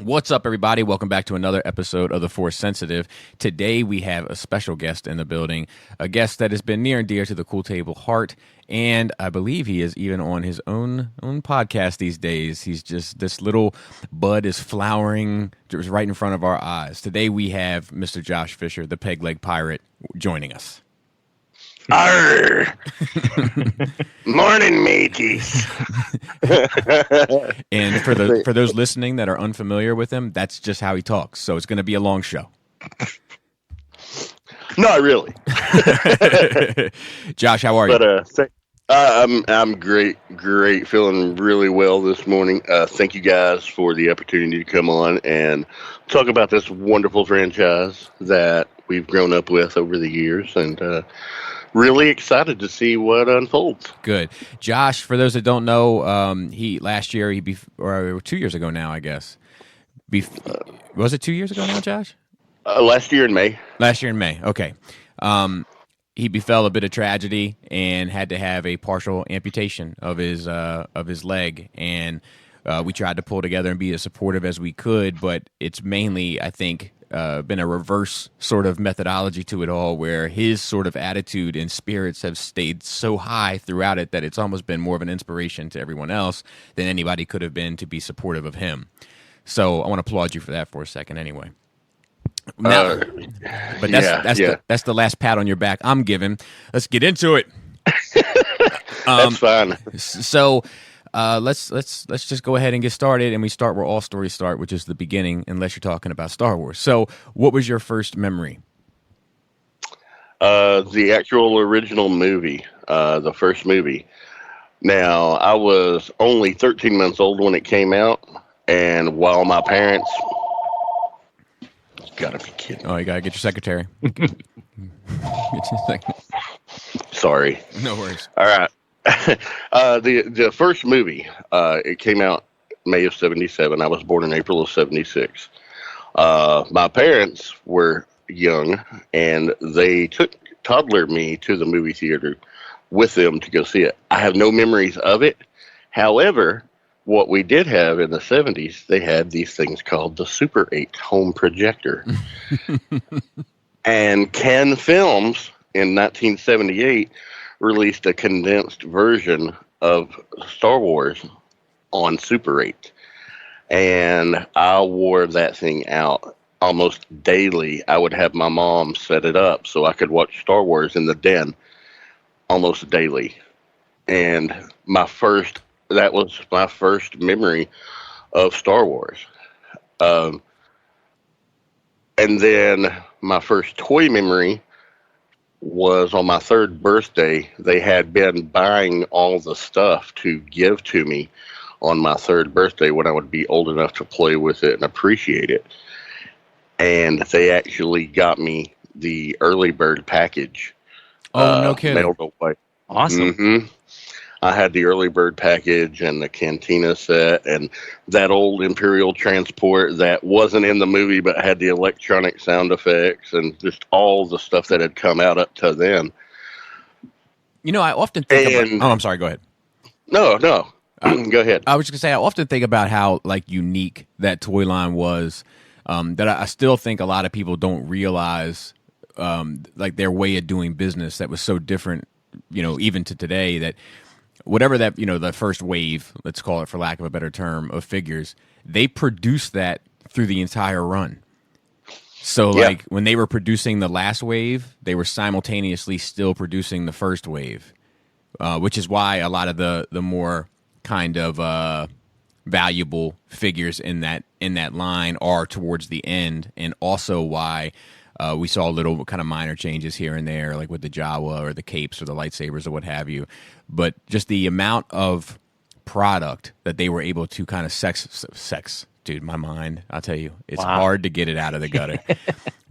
What's up, everybody? Welcome back to another episode of The Force Sensitive. Today, we have a special guest in the building, a guest that has been near and dear to the Cool Table heart, and I believe he is even on his own podcast these days. He's just, this little bud is flowering just right in front of our eyes. Today, we have Mr. Josh Fisher, the Peg Leg Pirate, joining us. Arr! Morning, mateys. And for those listening that are unfamiliar with him, that's just how he talks. So it's going to be a long show. Not really. Josh, how are you? But I'm great, feeling really well this morning. Thank you guys for the opportunity to come on and talk about this wonderful franchise that we've grown up with over the years, and really excited to see what unfolds. Good. Josh, for those that don't know, he last year, or 2 years ago now, I guess. Was it 2 years ago now, Josh? Last year in May. Last year in May, okay. He befell a bit of tragedy and had to have a partial amputation of his leg, and we tried to pull together and be as supportive as we could, but it's mainly, I think, been a reverse sort of methodology to it all, where his sort of attitude and spirits have stayed so high throughout it that it's almost been more of an inspiration to everyone else than anybody could have been to be supportive of him. So I want to applaud you for that for a second anyway. Now, but that's the last pat on your back I'm giving. Let's get into it. That's fine. So let's just go ahead and get started, and we start where all stories start, which is the beginning, unless you're talking about Star Wars. So what was your first memory? The actual original movie, the first movie. Now, I was only 13 months old when it came out, and while my parents... Gotta be kidding. Oh, you gotta get your secretary. Sorry. No worries. All right. The first movie, it came out May of 77. I was born in April of 76. My parents were young, and they took toddler me to the movie theater with them to go see it. I have no memories of it. However, what we did have in the 70s, they had these things called the Super 8 home projector. And Ken Films in 1978 released a condensed version of Star Wars on Super 8. And I wore that thing out almost daily. I would have my mom set it up so I could watch Star Wars in the den almost daily. And that was my first memory of Star Wars. And then my first toy memory was on my third birthday. They had been buying all the stuff to give to me on my third birthday when I would be old enough to play with it and appreciate it. And they actually got me the early bird package. Oh, no kidding. Mailed away. Awesome. Mm-hmm. I had the early bird package and the cantina set and that old Imperial transport that wasn't in the movie but had the electronic sound effects and just all the stuff that had come out up to then. You know, I often think about... Oh, I'm sorry. Go ahead. No. Go ahead. I was just going to say, I often think about how unique that toy line was, that I still think a lot of people don't realize their way of doing business that was so different, even to today, that whatever that, the first wave, let's call it for lack of a better term, of figures, they produced that through the entire run. So when they were producing the last wave, they were simultaneously still producing the first wave, which is why a lot of the more kind of valuable figures in that line are towards the end, and also why we saw little kind of minor changes here and there, like with the Jawa or the capes or the lightsabers or what have you. But just the amount of product that they were able to kind of sex, dude, my mind, I'll tell you, it's hard to get it out of the gutter.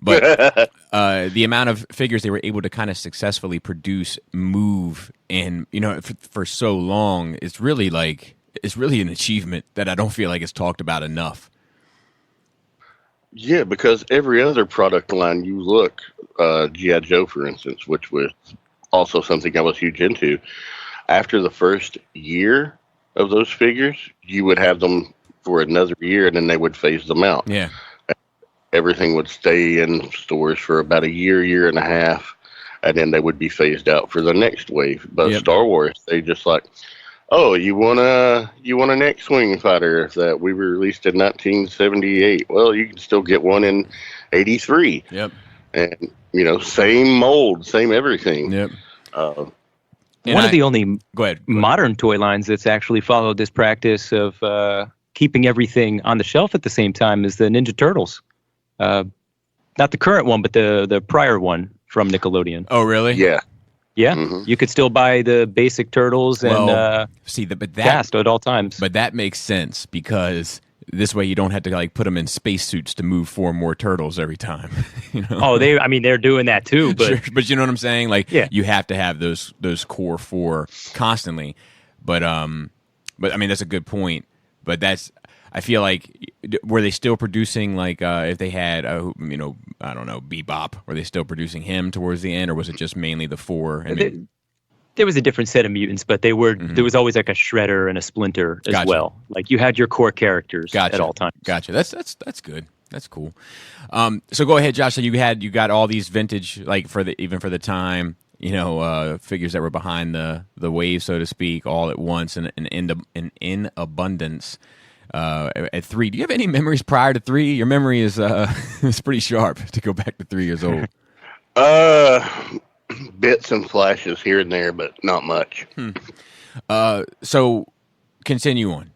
But the amount of figures they were able to kind of successfully produce, move, and, for so long, it's really an achievement that I don't feel like it's talked about enough. Yeah, because every other product line you look, G.I. Joe, for instance, which was also something I was huge into, after the first year of those figures, you would have them for another year, and then they would phase them out. Yeah. Everything would stay in stores for about a year, year and a half, and then they would be phased out for the next wave. But Yep. Star Wars, they just like, oh, you want an X-wing fighter that we released in 1978? Well, you can still get one in 83. Yep. And same mold, same everything. Yep. One of the only go ahead. modern toy lines that's actually followed this practice of keeping everything on the shelf at the same time is the Ninja Turtles. Not the current one, but the prior one from Nickelodeon. Oh, really? Yeah. Yeah, Mhm. you could still buy the basic Turtles and cast at all times. But that makes sense because this way you don't have to like put them in spacesuits to move 4 more turtles every time. Oh, they're doing that too. But Sure, but you know what I'm saying? Like, Yeah. you have to have those core 4 constantly. But I mean, that's a good point. But I feel like, were they still producing, like, if they had, I don't know, Bebop, were they still producing him towards the end, or was it just mainly the 4? I mean, there was a different set of mutants, but there was always like a Shredder and a Splinter as Gotcha. well. Like, you had your core characters Gotcha. at all times. Gotcha. That's good. That's cool. So go ahead, Josh. So you got all these vintage, like, even for the time, figures that were behind the wave, so to speak, all at once and in abundance. At 3, do you have any memories prior to 3? Your memory is is pretty sharp to go back to 3 years old. Bits and flashes here and there, but not much. So continue on.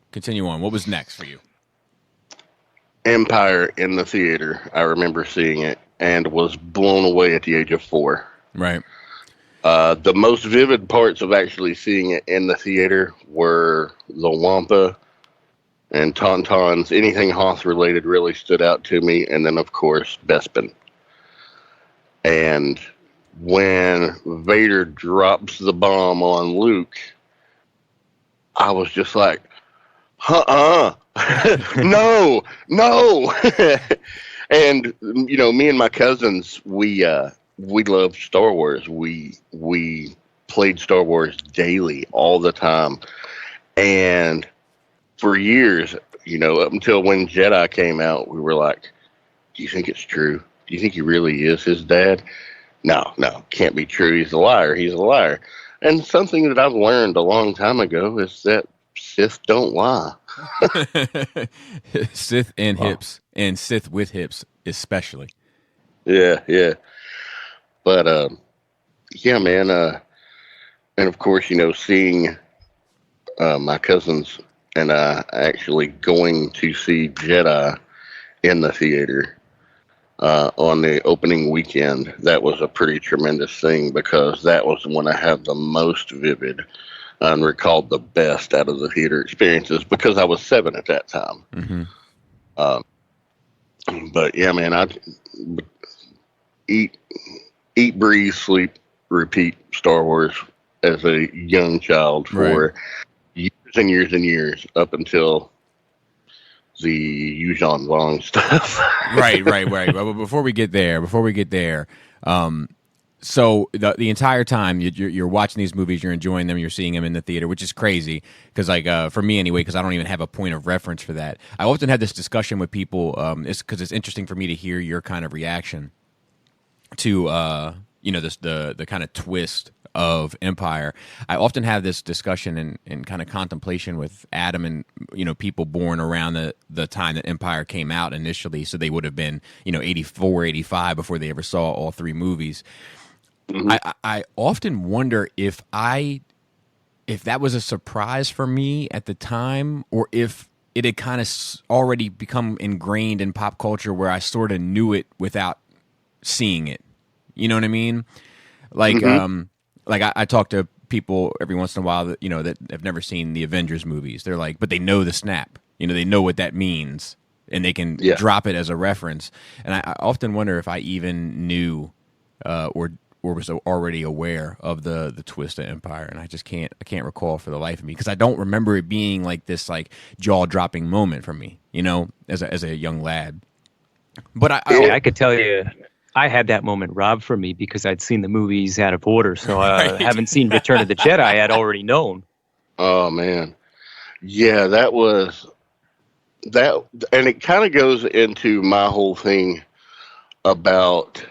What was next for you? Empire in the theater. I remember seeing it and was blown away at the age of 4. Right. The most vivid parts of actually seeing it in the theater were the Wampa and Tauntauns. Anything Hoth related really stood out to me. And then, of course, Bespin. And when Vader drops the bomb on Luke, I was just like, no. And, me and my cousins, we loved Star Wars. We played Star Wars daily, all the time. And for years, up until when Jedi came out, we were like, do you think it's true? Do you think he really is his dad? No, can't be true. He's a liar. And something that I've learned a long time ago is that Sith don't lie. Sith and hips, and Sith with hips especially. Yeah. But, yeah, man. And of course, seeing my cousins and actually going to see Jedi in the theater on the opening weekend, that was a pretty tremendous thing because that was when I had the most vivid and recalled the best out of the theater experiences because I was 7 at that time. Mm-hmm. But yeah, man, I eat, breathe, sleep, repeat Star Wars as a young child for years and years and years up until the Yuuzhan Vong stuff. Right. But before we get there, so the entire time you're watching these movies, you're enjoying them, you're seeing them in the theater, which is crazy because, like, for me anyway, because I don't even have a point of reference for that. I often have this discussion with people, because it's interesting for me to hear your kind of reaction to this the kind of twist of Empire. I often have this discussion and kind of contemplation with Adam and people born around the time that Empire came out initially, so they would have been 84, 85 before they ever saw all 3 movies. Mm-hmm. I often wonder if that was a surprise for me at the time, or if it had kind of already become ingrained in pop culture where I sort of knew it without seeing it. You know what I mean? Like, like I talk to people every once in a while that that have never seen the Avengers movies. They're like, but they know the snap. They know what that means, and they can drop it as a reference. And I often wonder if I even knew or was already aware of the twist of Empire, and I can't recall for the life of me because I don't remember it being like this like jaw dropping moment for me, as a young lad. But I could tell you, I had that moment robbed from me because I'd seen the movies out of order, so I haven't seen Return of the Jedi. I had already known. Oh man, yeah, that was that, and it kind of goes into my whole thing about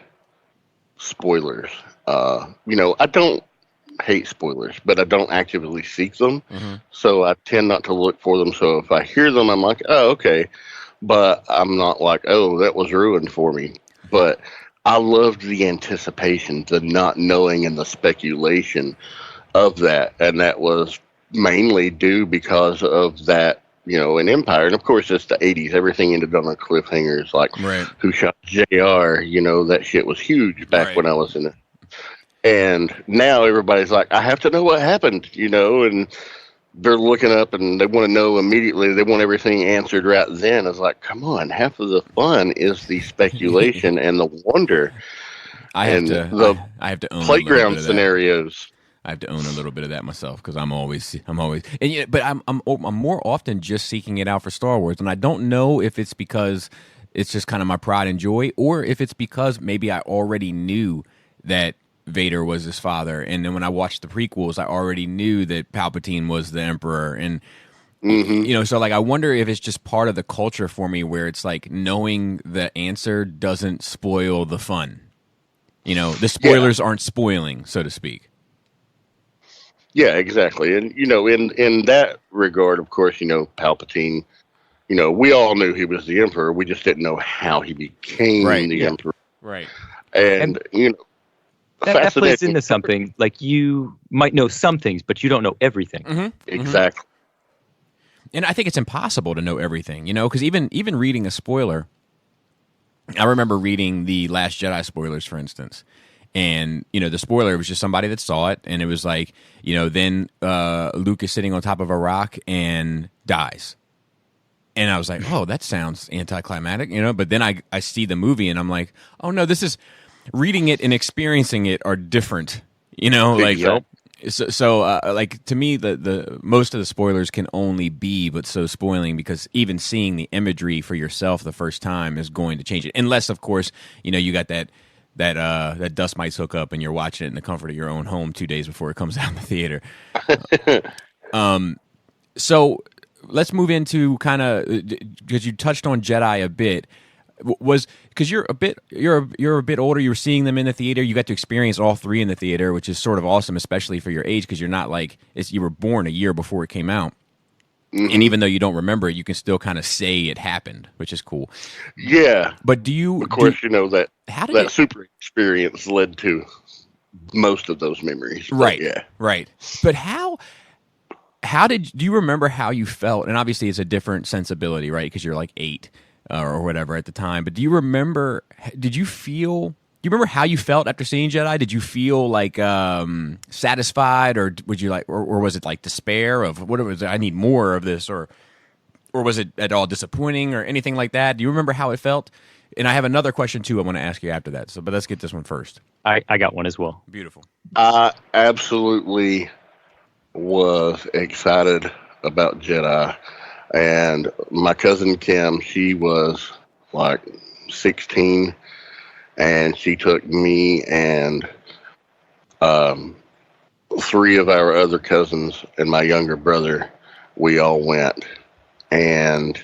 spoilers. I don't hate spoilers, but I don't actively seek them. Mm-hmm. So I tend not to look for them. So if I hear them, I'm like, oh, okay. But I'm not like, oh, that was ruined for me. But I loved the anticipation, the not knowing, and the speculation of that. And that was mainly due because of that, in Empire. And of course, it's the 80s. Everything ended on a cliffhanger. It's like, Right. who shot JR? That shit was huge back Right. when I was in it. And now everybody's like, I have to know what happened, and they're looking up and they want to know immediately. They want everything answered right then. It's like, come on, half of the fun is the speculation and the wonder. I have and to the own a little playground bit of that. scenarios. I have to own a little bit of that myself because I'm always, and but I'm more often just seeking it out for Star Wars, and I don't know if it's because it's just kind of my pride and joy, or if it's because maybe I already knew that Vader was his father, and then when I watched the prequels, I already knew that Palpatine was the Emperor, and so like I wonder if it's just part of the culture for me, where it's like knowing the answer doesn't spoil the fun. The spoilers aren't spoiling, so to speak. Yeah, exactly. And in that regard, of course, Palpatine. We all knew he was the Emperor. We just didn't know how he became the Emperor. Right. And that plays into something. Like, you might know some things, but you don't know everything. Mm-hmm. Exactly. And I think it's impossible to know everything, because even reading a spoiler, I remember reading the Last Jedi spoilers, for instance. And, the spoiler was just somebody that saw it, and it was like, then Luke is sitting on top of a rock and dies. And I was like, oh, that sounds anticlimactic, But then I see the movie, and I'm like, oh, no, this is... Reading it and experiencing it are different, like... Yep. So like, to me, the most of the spoilers can only be but so spoiling, because even seeing the imagery for yourself the first time is going to change it. Unless, of course, you got that dust mites hook up and you're watching it in the comfort of your own home 2 days before it comes out in the theater. So let's move into kind of, because you touched on Jedi a bit. Was because you're a bit older. You were seeing them in the theater. You got to experience all three in the theater, which is sort of awesome, especially for your age, because you're not like you were born a year before it came out. Mm-hmm. And even though you don't remember it, you can still kind of say it happened, which is cool. Yeah, but do you? Of course, that super experience led to most of those memories. Right. Yeah. Right. But do you remember how you felt? And obviously, it's a different sensibility, right? Because you're like 8. Or whatever at the time. But do you remember, do you remember how you felt after seeing Jedi? Did you feel like satisfied, or would you or was it like despair of what it was? I need more of this, or was it at all disappointing or anything like that? Do you remember how it felt? And I have another question too I want to ask you after that. But let's get this one first. I got one as well. Beautiful. I absolutely was excited about Jedi. And my cousin Kim, she was like 16, and she took me and 3 of our other cousins and my younger brother. We all went, and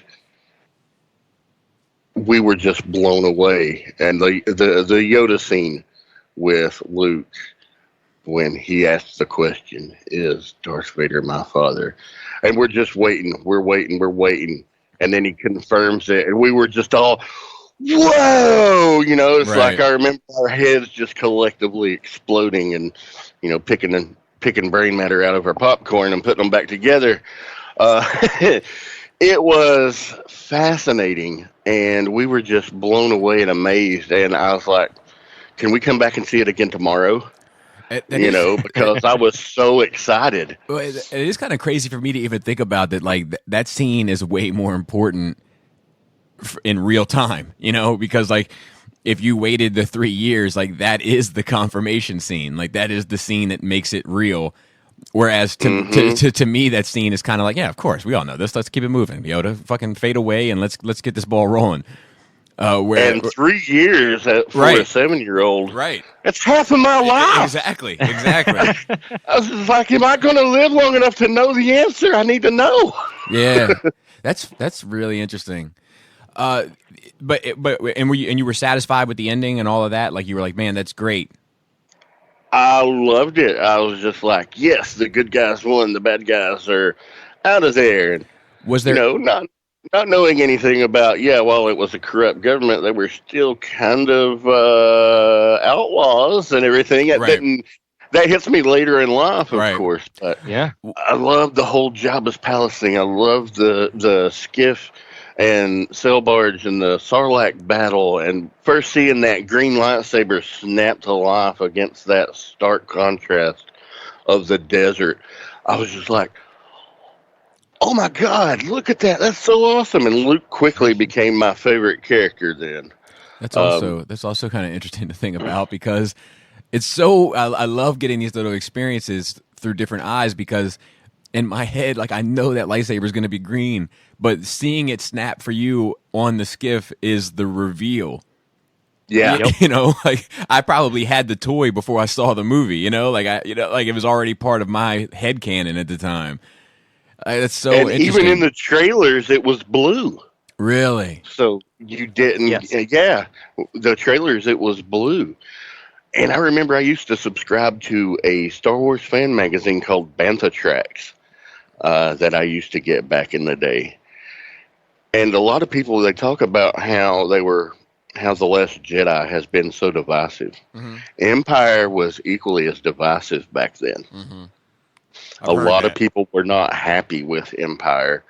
we were just blown away. And the Yoda scene with Luke, when he asks the question, "Is Darth Vader my father?" And we're just waiting. We're waiting. And then he confirms it. And we were just all, whoa! It's right. Like I remember our heads just collectively exploding and, picking brain matter out of our popcorn and putting them back together. It was fascinating. And we were just blown away and amazed. And I was like, can we come back and see it again tomorrow? Because I was so excited. Well, it is kind of crazy for me to even think about that. Like that scene is way more important in real time, because like if you waited the 3 years, like that is the confirmation scene. Like that is the scene that makes it real. Whereas to me, that scene is kind of like, yeah, of course, we all know this. Let's keep it moving. Yoda, fucking fade away and let's get this ball rolling. And 3 years for a 7-year-old, right? That's half of my life. Exactly. I was just like, am I going to live long enough to know the answer? I need to know. Yeah. That's really interesting. But you were satisfied with the ending and all of that? Like you were like, man, that's great. I loved it. I was just like, yes, the good guys won, the bad guys are out of there. And, Was there? not knowing anything about, while it was a corrupt government, they were still kind of outlaws and everything. Right. That hits me later in life, of Right. course. But Yeah. I love the whole Jabba's palace thing. I love the skiff and sail barge and the Sarlacc battle, and first seeing that green lightsaber snap to life against that stark contrast of the desert. I was just like, oh my God, look at that. That's so awesome. And Luke quickly became my favorite character then. That's also kind of interesting to think about, because it's so I love getting these little experiences through different eyes, because in my head, like, I know that lightsaber is going to be green, but seeing it snap for you on the skiff is the reveal. Yeah. Like, I probably had the toy before I saw the movie, like it was already part of my headcanon at the time. That's so and interesting. even in the trailers, it was blue. Really? So you didn't, Yes. the trailers, it was blue. And I remember I used to subscribe to a Star Wars fan magazine called Bantha Tracks that I used to get back in the day. And a lot of people, they talk about how The Last Jedi has been so divisive. Mm-hmm. Empire was equally as divisive back then. Mm-hmm. A lot of people were not happy with Empire.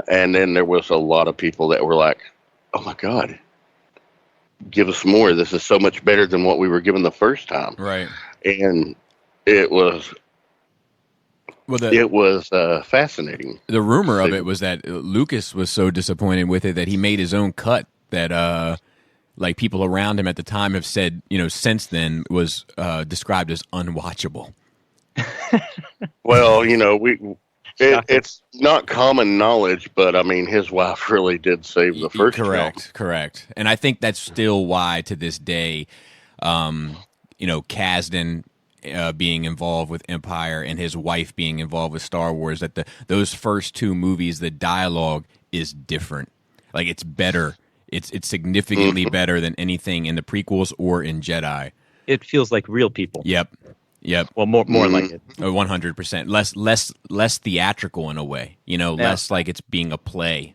And then there was a lot of people that were like, oh my God, give us more. This is so much better than what we were given the first time. Right. And it was fascinating. The rumor of it was that Lucas was so disappointed with it that he made his own cut that like people around him at the time have said, since then was described as unwatchable. Well, it's not common knowledge, but I mean, his wife really did save the first film. Correct. And I think that's still why to this day, Kasdan being involved with Empire and his wife being involved with Star Wars, that those first two movies, the dialogue is different. Like, it's better. It's significantly better than anything in the prequels or in Jedi. It feels like real people. Yep. Well, more like it. 100%. Less theatrical in a way. Less like it's being a play.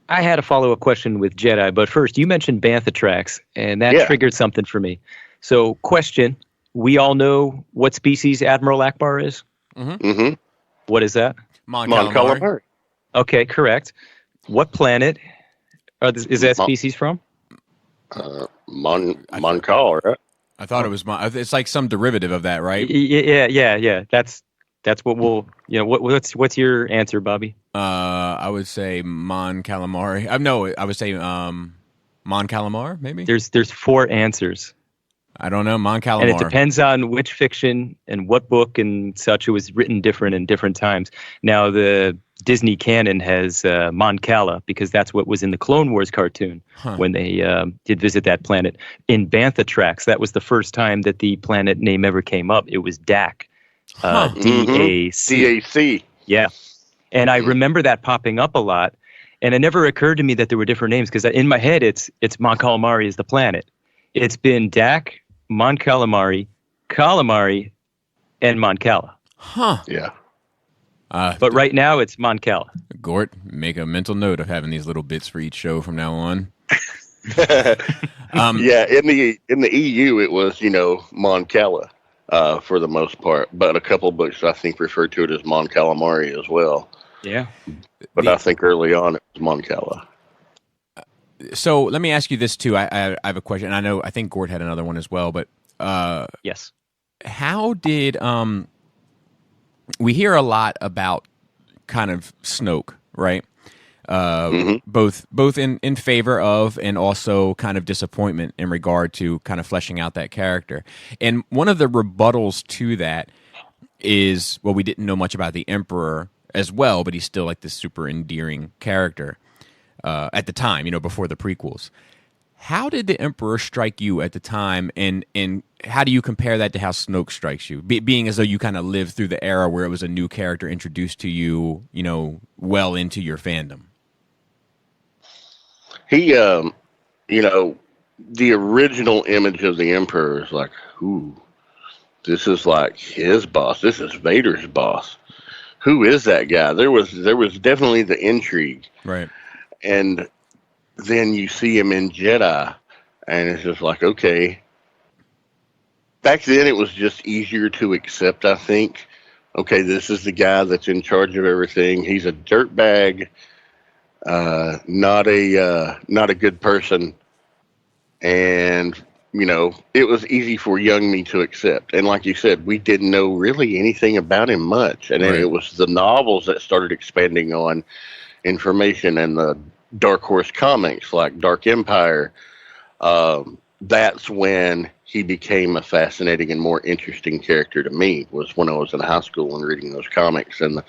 I had a follow-up question with Jedi, but first, you mentioned Bantha Tracks, and that triggered something for me. So, question: we all know what species Admiral Akbar is. Mm-hmm. Mm-hmm. What is that? Mon Calamari. Calamari. Okay, correct. What planet is that species from? Mon Cal, right? I thought it was it's like some derivative of that, right? Yeah. That's what we'll. What's your answer, Bobby? I would say Mon Calamari. I would say Mon Calamar, maybe. There's 4 answers. I don't know, Mon Calamar. And it depends on which fiction and what book and such. It was written different in different times. Now, the Disney canon has Mon Cala, because that's what was in the Clone Wars cartoon when they did visit that planet. In Bantha Tracks, that was the first time that the planet name ever came up. It was Dak. D-A-C. DAC. Yeah. And I remember that popping up a lot. And it never occurred to me that there were different names, because in my head, it's Mon Calamari is the planet. It's been Dak, Mon Calamari, and Mon Cala. Huh. Yeah. But right now, it's Mon Cala. Gort, make a mental note of having these little bits for each show from now on. Yeah, in the EU, it was Mon Cala for the most part, but a couple books I think refer to it as Mon Calamari as well. Yeah. But I think early on it was Mon Cala. So let me ask you this too. I have a question. I think Gort had another one as well. But yes, how did we hear a lot about kind of Snoke, right? Both in favor of and also kind of disappointment in regard to kind of fleshing out that character. And one of the rebuttals to that is, well, we didn't know much about the Emperor as well, but he's still like this super endearing character at the time, before the prequels. How did the Emperor strike you at the time, and how do you compare that to how Snoke strikes you? Being as though you kind of lived through the era where it was a new character introduced to you, well into your fandom. He, the original image of the Emperor is like, ooh, this is like his boss. This is Vader's boss. Who is that guy? There was definitely the intrigue, right? And then you see him in Jedi, and it's just like, okay. Back then, it was just easier to accept, I think. Okay, this is the guy that's in charge of everything. He's a dirtbag, not a good person, and it was easy for young me to accept. And like you said, we didn't know really anything about him much, and then it was the novels that started expanding on information, and the Dark Horse comics like Dark Empire. That's when he became a fascinating and more interesting character to me, was when I was in high school and reading those comics and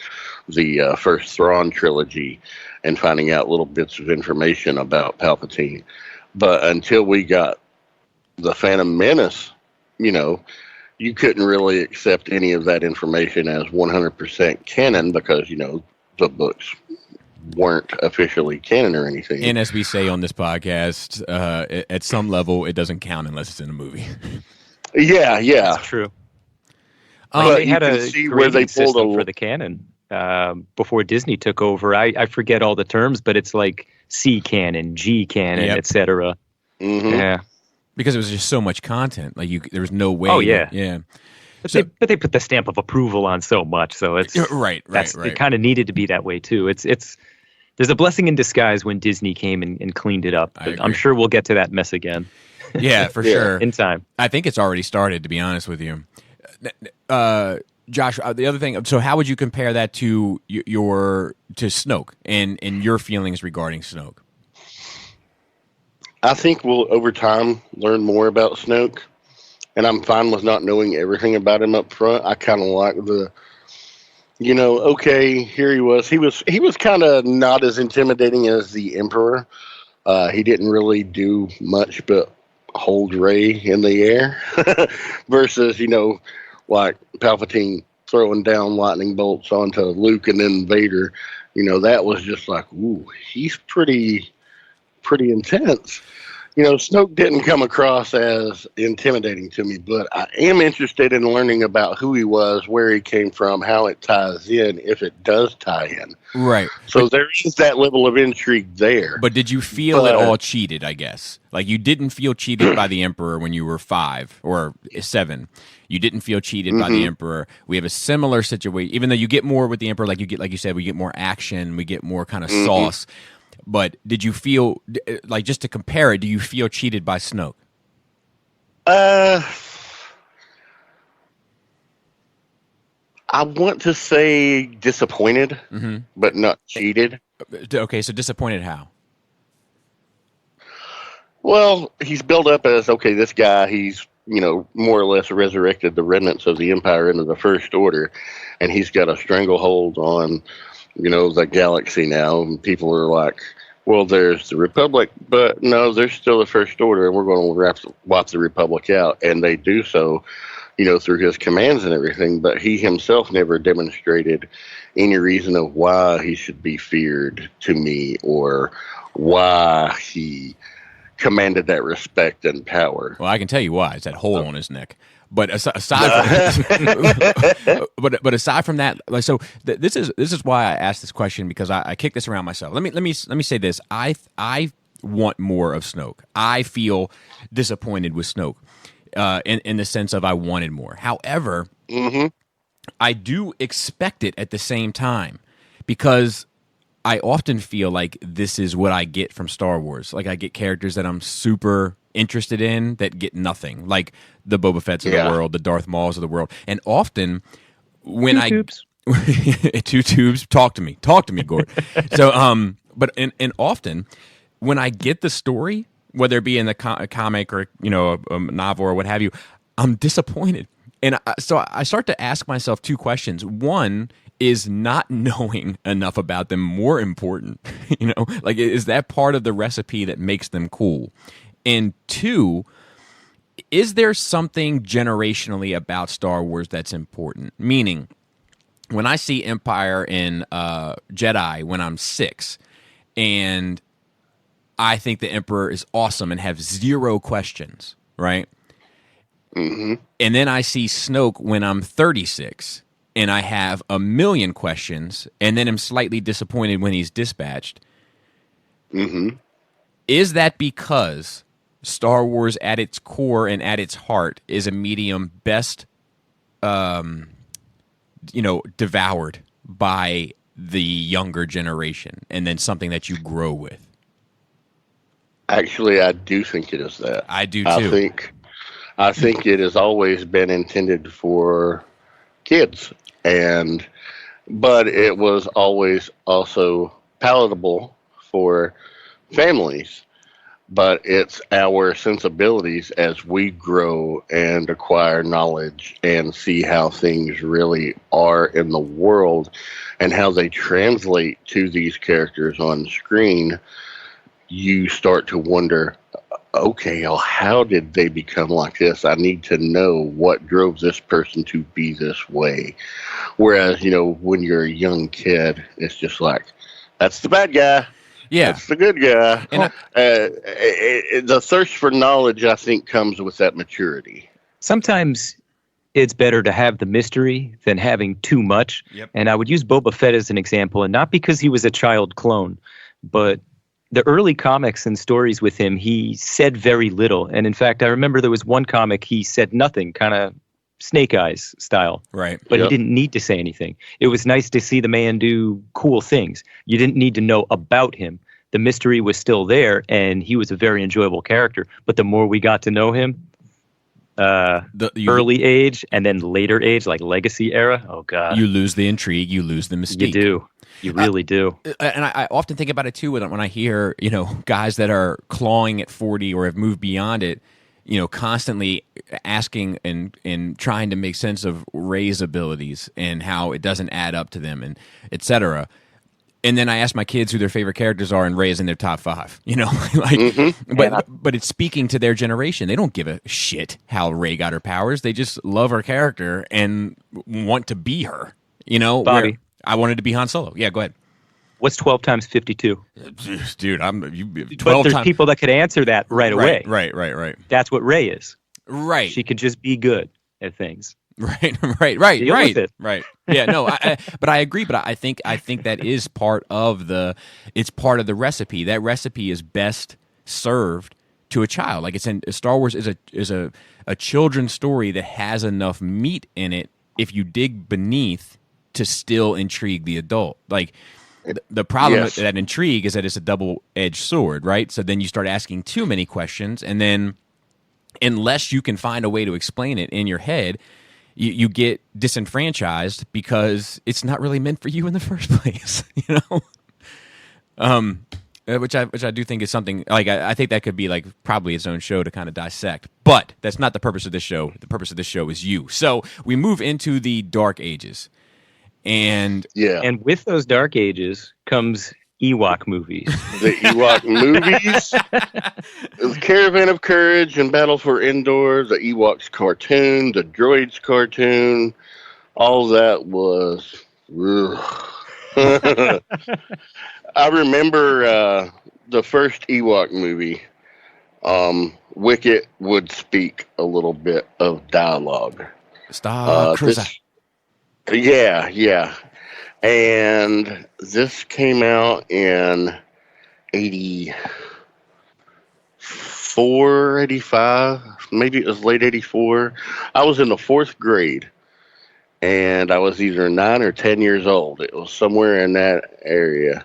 the first Thrawn trilogy and finding out little bits of information about Palpatine. But until we got the Phantom Menace, you couldn't really accept any of that information as 100% canon because, the books weren't officially canon or anything. And as we say on this podcast, at some level, it doesn't count unless it's in a movie. Yeah. That's true. But they had a where they pulled system for the canon before Disney took over. I forget all the terms, but it's like C canon, G canon, etc. Mm-hmm. Yeah, because it was just so much content. Like there was no way. Oh yeah, yeah. But they put the stamp of approval on so much, so it's right. It kind of needed to be that way too. It's there's a blessing in disguise when Disney came and cleaned it up. But I'm sure we'll get to that mess again. Yeah, for sure. In time. I think it's already started, to be honest with you. Josh, the other thing, so how would you compare that to to Snoke and your feelings regarding Snoke? I think we'll, over time, learn more about Snoke. And I'm fine with not knowing everything about him up front. I kind of like okay, here he was. He was kind of not as intimidating as the Emperor. He didn't really do much but hold Rey in the air versus, like Palpatine throwing down lightning bolts onto Luke and then Vader. That was just like, ooh, he's pretty intense. Snoke didn't come across as intimidating to me, but I am interested in learning about who he was, where he came from, how it ties in, if it does tie in. Right. So there is that level of intrigue there. But did you feel at all cheated, I guess? Like you didn't feel cheated by the Emperor when you were 5 or 7. You didn't feel cheated by the Emperor. We have a similar situation, even though you get more with the Emperor, like you said, we get more action, we get more kind of sauce. But did you feel, like, just to compare it, do you feel cheated by Snoke? I want to say disappointed, but not cheated. Okay, so disappointed how? Well, he's built up as, okay, this guy, he's, more or less resurrected the remnants of the Empire into the First Order, and he's got a stranglehold on the galaxy now, and people are like, well, there's the Republic, but no, there's still the First Order, and we're going to wipe the Republic out. And they do so, through his commands and everything, but he himself never demonstrated any reason of why he should be feared to me or why he commanded that respect and power. Well, I can tell you why. It's that hole on his neck. But aside from but aside from that, like, so this is why I asked this question, because I kicked this around myself. Let me say this. I want more of Snoke. I feel disappointed with Snoke, in the sense of I wanted more. However, I do expect it at the same time, because I often feel like this is what I get from Star Wars. Like I get characters that I'm super interested in that get nothing, like the Boba Fett's of the world, the Darth Mauls of the world. And often when two tubes, talk to me, Gord. So, and often when I get the story, whether it be in the comic or, a novel or what have you, I'm disappointed. And so I start to ask myself two questions. One, is not knowing enough about them more important? Like, is that part of the recipe that makes them cool? And two, is there something generationally about Star Wars that's important? Meaning, when I see Empire and Jedi when I'm 6, and I think the Emperor is awesome and have zero questions, right? Mm-hmm. And then I see Snoke when I'm 36, and I have a million questions, and then I'm slightly disappointed when he's dispatched. Mm-hmm. Is that because Star Wars at its core and at its heart is a medium best devoured by the younger generation, and then something that you grow with? Actually, I do think it is that. I do too. I think it has always been intended for kids, but it was always also palatable for families. But it's our sensibilities as we grow and acquire knowledge and see how things really are in the world and how they translate to these characters on screen. You start to wonder, okay, well, how did they become like this? I need to know what drove this person to be this way. Whereas, when you're a young kid, it's just like, that's the bad guy. Yeah. That's the good guy. And the thirst for knowledge, I think, comes with that maturity. Sometimes it's better to have the mystery than having too much. Yep. And I would use Boba Fett as an example, and not because he was a child clone, but the early comics and stories with him, he said very little. And in fact, I remember there was one comic he said nothing, kind of Snake Eyes style. Right. But he didn't need to say anything. It was nice to see the man do cool things. You didn't need to know about him. The mystery was still there, and he was a very enjoyable character. But the more we got to know him, early age and then later age, like legacy era, oh, God. You lose the intrigue, you lose the mystique. You do. You really do. And I often think about it, too, when I hear, guys that are clawing at 40 or have moved beyond it, constantly asking and trying to make sense of Rey's abilities and how it doesn't add up to them, and et cetera. And then I ask my kids who their favorite characters are, and Rey is in their top 5. But it's speaking to their generation. They don't give a shit how Rey got her powers. They just love her character and want to be her. Bobby, I wanted to be Han Solo. Yeah, go ahead. What's 12 times 52? Dude, 12 But there's people that could answer that right away. Right. That's what Rey is. Right. She could just be good at things. Right. Deal with it. Right. Yeah, no, but I agree. But I think that is part of the recipe. That recipe is best served to a child. Like Star Wars is a children's story that has enough meat in it, if you dig beneath, to still intrigue the adult. Like the problem with that intrigue is that it's a double-edged sword, right? So then you start asking too many questions, and then unless you can find a way to explain it in your head, you get disenfranchised because it's not really meant for you in the first place, which I do think is something like I think that could be like probably its own show to kind of dissect. But that's not the purpose of this show. The purpose of this show is you. So we move into the Dark Ages, and with those Dark Ages comes Ewok movies. The Ewok movies, the Caravan of Courage and Battle for Endor, the Ewoks cartoon, the Droids cartoon, all that was. I remember the first Ewok movie. Wicket would speak a little bit of dialogue. Yeah. And this came out in 84, 85, maybe it was late 84. I was in the 4th grade, and I was either 9 or 10 years old. It was somewhere in that area.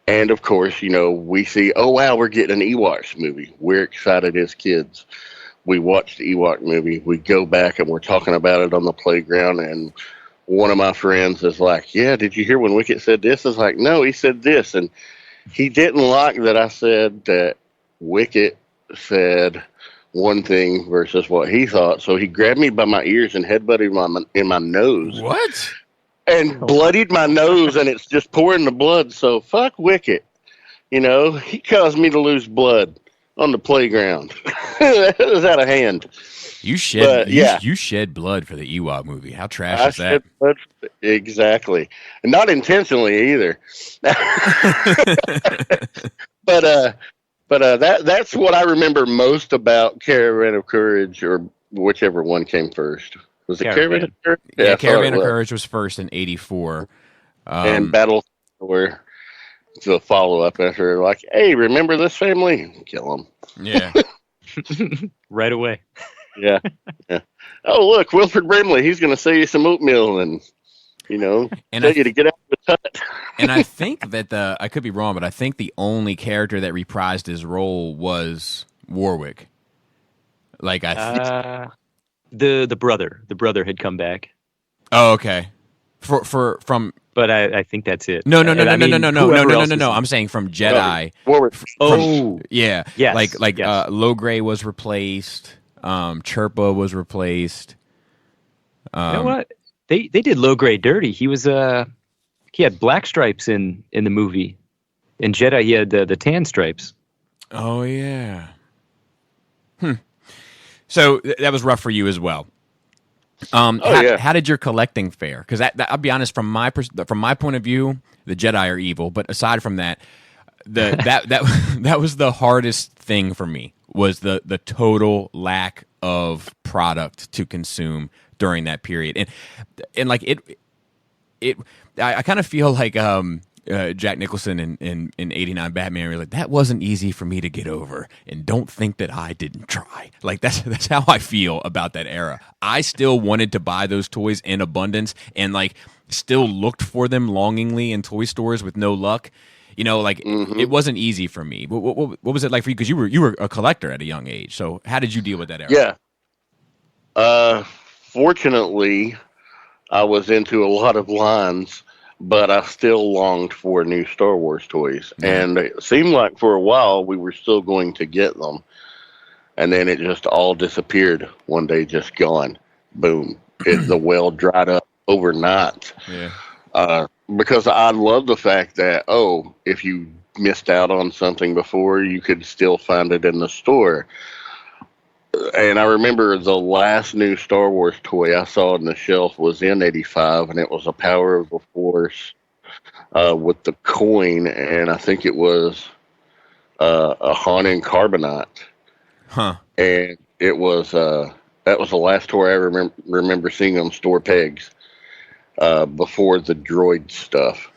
And, of course, we see, oh, wow, we're getting an Ewoks movie. We're excited as kids. We watch the Ewok movie. We go back, and we're talking about it on the playground, and one of my friends is like, yeah, did you hear when Wicket said this? I was like, no, he said this. And he didn't like that I said that Wicket said one thing versus what he thought. So he grabbed me by my ears and headbutted in my nose. What? And bloodied my nose, and it's just pouring the blood. So fuck Wicket. He caused me to lose blood. on the playground. It was out of hand. You shed But yeah, you shed blood for the Ewok movie. How trash I is that? shed blood. Exactly, and not intentionally either. But that's what I remember most about Caravan of Courage, or whichever one came first. Was it Caravan of Courage? Yeah, I thought Caravan it of was. Courage was first in '84. And Battle were the follow up after, like, hey, remember this family? Kill them. Yeah. Right away. Yeah. Yeah. Oh, look, Wilfred Brimley. He's going to sell you some oatmeal and, And tell you to get out of the hut. And I think that I could be wrong, but I think the only character that reprised his role was Warwick. Like the brother had come back. Oh, okay. From But I think that's it. no. Whoever else I'm saying from Jedi. Warwick. Yeah. Yes, Like yes. Logray was replaced. Chirpa was replaced. You know what? They did Logray dirty. He was he had black stripes in the movie. In Jedi, he had the tan stripes. Oh yeah. So that was rough for you as well. How did your collecting fare? Because I'll be honest, from my point of view, the Jedi are evil. But aside from that, that was the hardest thing for me, was the total lack of product to consume during that period, and like I kind of feel like Jack Nicholson in '89 Batman, where like, that wasn't easy for me to get over, and don't think that I didn't try. Like that's how I feel about that era. I still wanted to buy those toys in abundance, and like still looked for them longingly in toy stores with no luck. It wasn't easy for me. What was it like for you? Because you were a collector at a young age. So how did you deal with that era? Yeah. Fortunately, I was into a lot of lines, but I still longed for new Star Wars toys. And it seemed like for a while we were still going to get them. And then it just all disappeared. One day, just gone. Boom. The well dried up overnight. Yeah. Because I love the fact that, if you missed out on something before, you could still find it in the store. And I remember the last new Star Wars toy I saw on the shelf was in '85, and it was a Power of the Force with the coin, and I think it was a Han in Carbonite. Huh. And it was that was the last toy I remember seeing on store pegs before the droid stuff.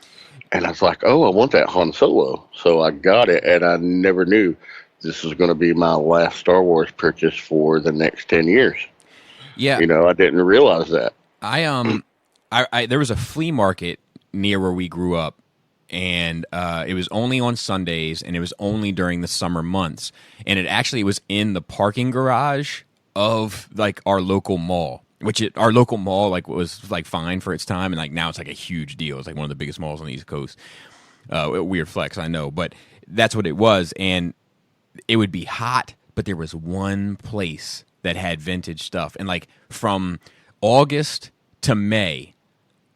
And I was like, I want that Han Solo. So I got it, and I never knew this was going to be my last Star Wars purchase for the next 10 years. Yeah. I didn't realize that. I there was a flea market near where we grew up, and it was only on Sundays, and it was only during the summer months. And it actually was in the parking garage of like our local mall, our local mall like was like fine for its time, and like now it's like a huge deal. It's like one of the biggest malls on the East Coast. Weird flex, I know, but that's what it was. And it would be hot, but there was one place that had vintage stuff. And like from August to May,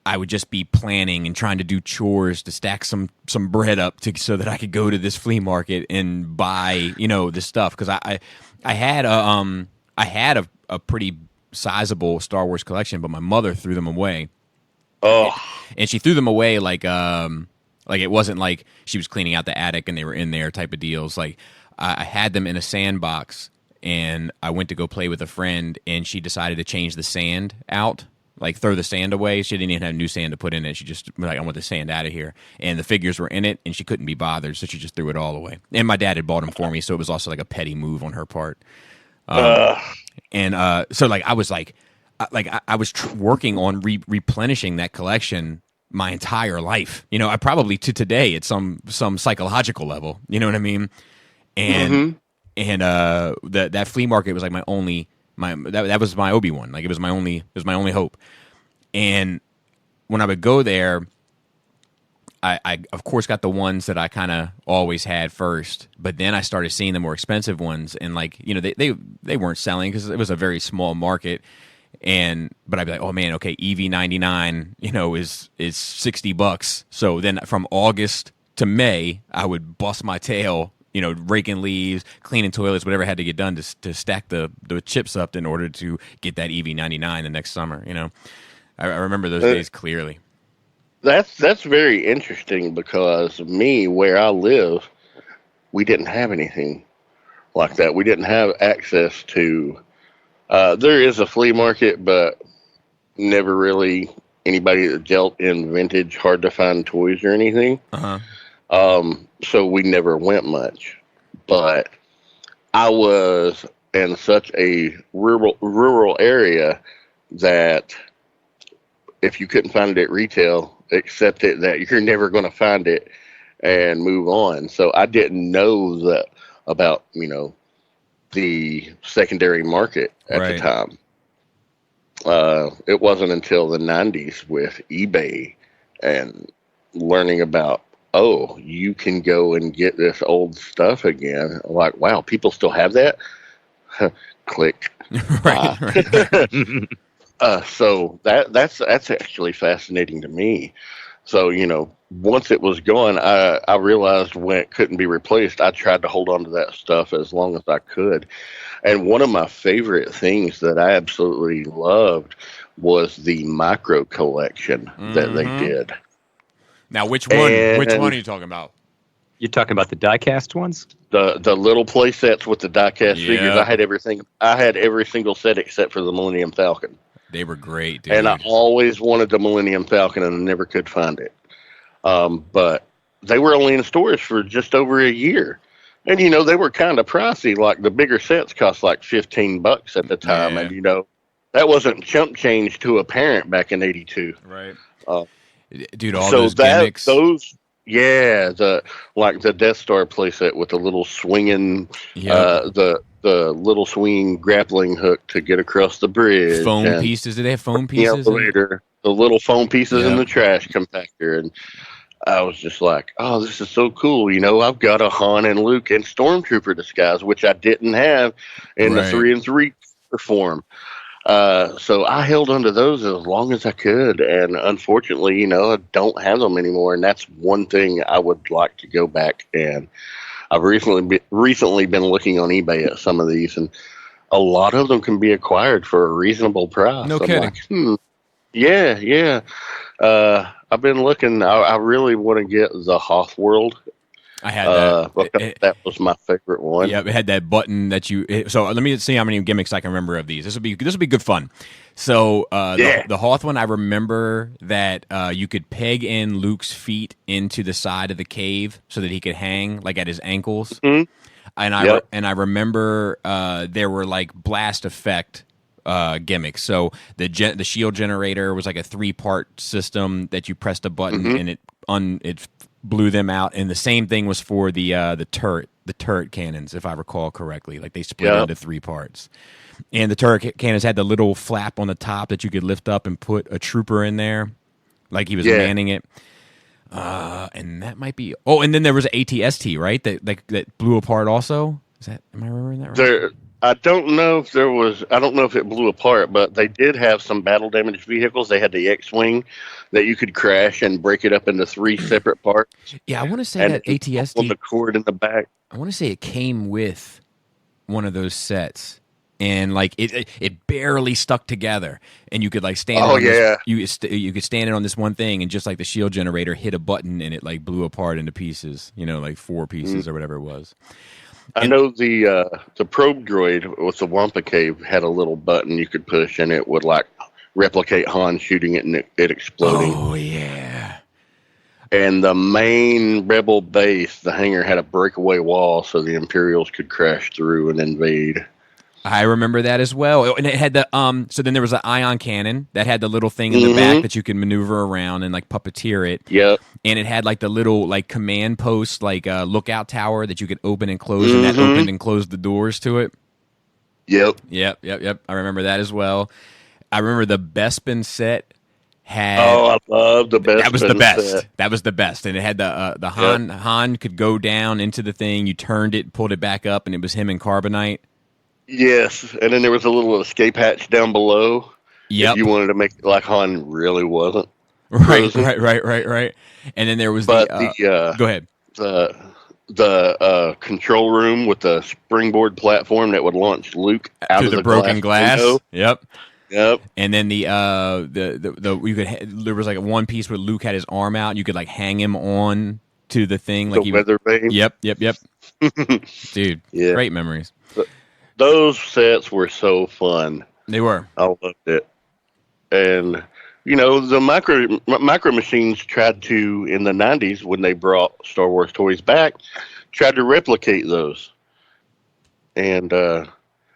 I would just be planning and trying to do chores to stack some bread up so that I could go to this flea market and buy, this stuff. Because I had a pretty sizable Star Wars collection, but my mother threw them away. Oh, and she threw them away like it wasn't like she was cleaning out the attic and they were in there type of deals. Like I had them in a sandbox, and I went to go play with a friend, and she decided to change the sand out, like throw the sand away. She didn't even have new sand to put in it. She just was like, I want the sand out of here. And the figures were in it, and she couldn't be bothered, so she just threw it all away. And my dad had bought them for me, so it was also like a petty move on her part. So like I was working on replenishing that collection my entire life. I probably to today at some psychological level. You know what I mean? And that flea market was like that was my Obi-Wan. Like it was my only hope. And when I would go there, I of course got the ones that I kind of always had first, but then I started seeing the more expensive ones, and like they weren't selling because it was a very small market. But I'd be like, oh man, okay, EV99, is $60. So then from August to May, I would bust my tail, raking leaves, cleaning toilets, whatever had to get done to stack the chips up in order to get that EV99 the next summer. I remember those days clearly. That's very interesting because where I live, we didn't have anything like that. We didn't have access to. There is a flea market, but never really anybody that dealt in vintage, hard to find toys or anything. So we never went much. But I was in such a rural area that if you couldn't find it at retail, accept it that you're never going to find it and move on. So I didn't know about the secondary market at the time. It wasn't until the 90s with eBay and learning about, you can go and get this old stuff again. Like, wow, people still have that? Click. Right. So that's actually fascinating to me. So, once it was gone, I realized when it couldn't be replaced, I tried to hold on to that stuff as long as I could. And one of my favorite things that I absolutely loved was the micro collection that they did. Now, which one are you talking about? You're talking about the die-cast ones? The little play sets with the die-cast figures. I had everything. I had every single set except for the Millennium Falcon. They were great, dude. And I always wanted the Millennium Falcon, and I never could find it. But they were only in stores for just over a year. And, they were kind of pricey. Like, the bigger sets cost like $15 at the time. Yeah. And, that wasn't chump change to a parent back in 82. Right. Dude, all those gimmicks. The Death Star playset with the little swinging, the little swinging grappling hook to get across the bridge. Foam pieces. Did they have foam pieces? The little foam pieces in the trash compactor. And I was just like, oh, this is so cool. I've got a Han and Luke and Stormtrooper disguise, which I didn't have in the 3-in-3 form. So I held onto those as long as I could, and unfortunately, I don't have them anymore, and that's one thing I would like to go back. And I've recently been looking on eBay at some of these, and a lot of them can be acquired for a reasonable price. No kidding. Like, yeah. I've been looking. I really want to get the Hoth World. I had that. That was my favorite one. Yeah, it had that button that so let me see how many gimmicks I can remember of these. This will be good fun. So the Hoth one, I remember that you could peg in Luke's feet into the side of the cave so that he could hang like at his ankles. Mm-hmm. And I remember there were like blast effect gimmicks. So the shield generator was like a 3-part system that you pressed a button and it blew them out, and the same thing was for the turret cannons, if I recall correctly. Like they split into 3 parts, and the turret cannons had the little flap on the top that you could lift up and put a trooper in there, like he was manning it. And that might be. Oh, and then there was an ATST, right? That blew apart. Also, am I remembering that right? I don't know if it blew apart, but they did have some battle damaged vehicles. They had the X-Wing that you could crash and break it up into 3 separate parts. Yeah, I want to say that ATST on the cord in the back. I want to say it came with one of those sets, and like it barely stuck together, and you could like stand. You could stand it on this one thing, and just like the shield generator, hit a button, and it like blew apart into pieces. Like 4 pieces or whatever it was. I know the probe droid with the Wampa Cave had a little button you could push, and it would like replicate Han shooting it and it exploding. Oh yeah. And the main Rebel base, the hangar had a breakaway wall so the Imperials could crash through and invade. I remember that as well. And it had the so then there was an ion cannon that had the little thing in the back that you could maneuver around and like puppeteer it. Yep. And it had like the little like command post, like lookout tower that you could open and close, and that opened and closed the doors to it. Yep. I remember that as well. I remember the Bespin set had. Oh, I love the Bespin. That was the best. Set. That was the best, and it had the Han could go down into the thing. You turned it, pulled it back up, and it was him in carbonite. Yes, and then there was a little escape hatch down below. Yep. If you wanted to make it like Han really wasn't. Right. And then there was go ahead. the control room with the springboard platform that would launch Luke out through of the the broken glass. window. Yep. Yep. And then there was like one piece where Luke had his arm out. And you could like hang him on to the thing, like The weather vane. Yep. Dude, Yeah. great memories. Those sets were so fun. They were. I loved it. And the micro machines tried to, in the 90s when they brought Star Wars toys back, tried to replicate those. And I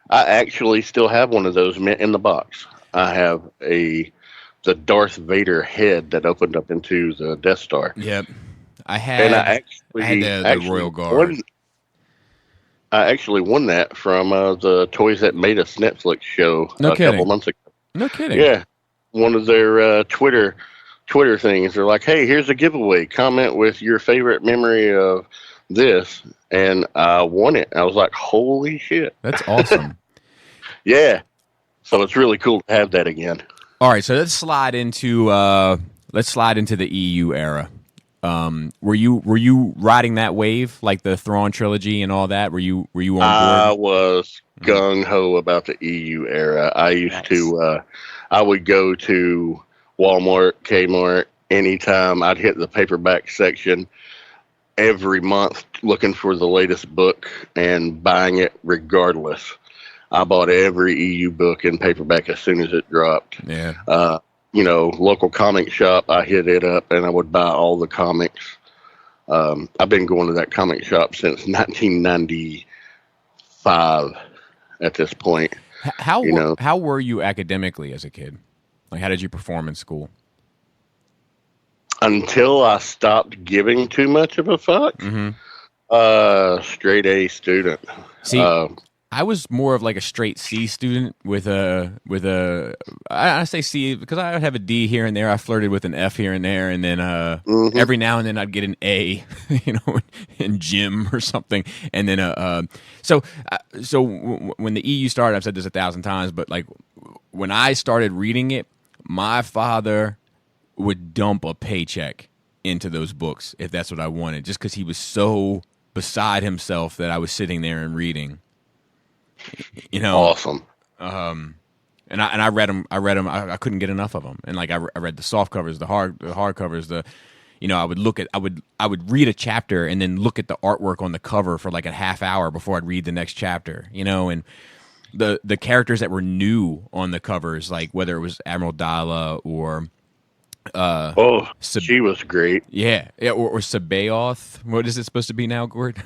actually still have one of those in the box. I have the Darth Vader head that opened up into the Death Star. Yep. I had the Royal Guard. I actually won that from the Toys That Made Us Netflix show couple months ago. No kidding. Yeah. One of their Twitter things. They're like, hey, here's a giveaway. Comment with your favorite memory of this. And I won it. I was like, holy shit. That's awesome. Yeah. So it's really cool to have that again. All right, so let's slide into the EU era. Were you riding that wave, like the Thrawn trilogy and all that? Were you on board? I was gung ho about the EU era. I used to I would go to Walmart, Kmart, anytime. I'd hit the paperback section every month looking for the latest book and buying it regardless. I bought every EU book in paperback as soon as it dropped. Yeah. Local comic shop, I hit it up and I would buy all the comics. I've been going to that comic shop since 1995 at this point. How were you academically as a kid? Like, how did you perform in school? Until I stopped giving too much of a fuck. Straight A student. See, I was more of like a straight C student with I say C because I would have a D here and there. I flirted with an F here and there, and then every now and then I'd get an A, in gym or something. And then so when the EU started, I've said this 1,000 times, but like when I started reading it, my father would dump a paycheck into those books if that's what I wanted, just because he was so beside himself that I was sitting there and reading. Awesome. And I read them. I couldn't get enough of them. And like I read the soft covers, the hard covers. I would read a chapter and then look at the artwork on the cover for like a half hour before I'd read the next chapter. And the characters that were new on the covers, like whether it was Admiral Dala or she was great. Yeah, or Sabaoth. What is it supposed to be now, Gord?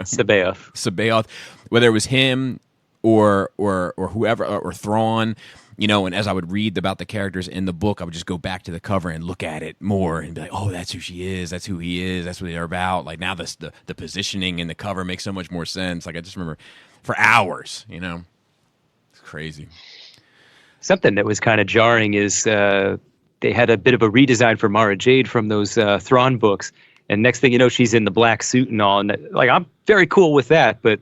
Sabaoth. Whether it was him or whoever, or Thrawn, and as I would read about the characters in the book, I would just go back to the cover and look at it more and be like, oh, that's who she is, that's who he is, that's what they're about. Like now the positioning in the cover makes so much more sense. Like I just remember for hours, it's crazy. Something that was kind of jarring is they had a bit of a redesign for Mara Jade from those Thrawn books, and next thing you know, she's in the black suit and all, and like I'm very cool with that, but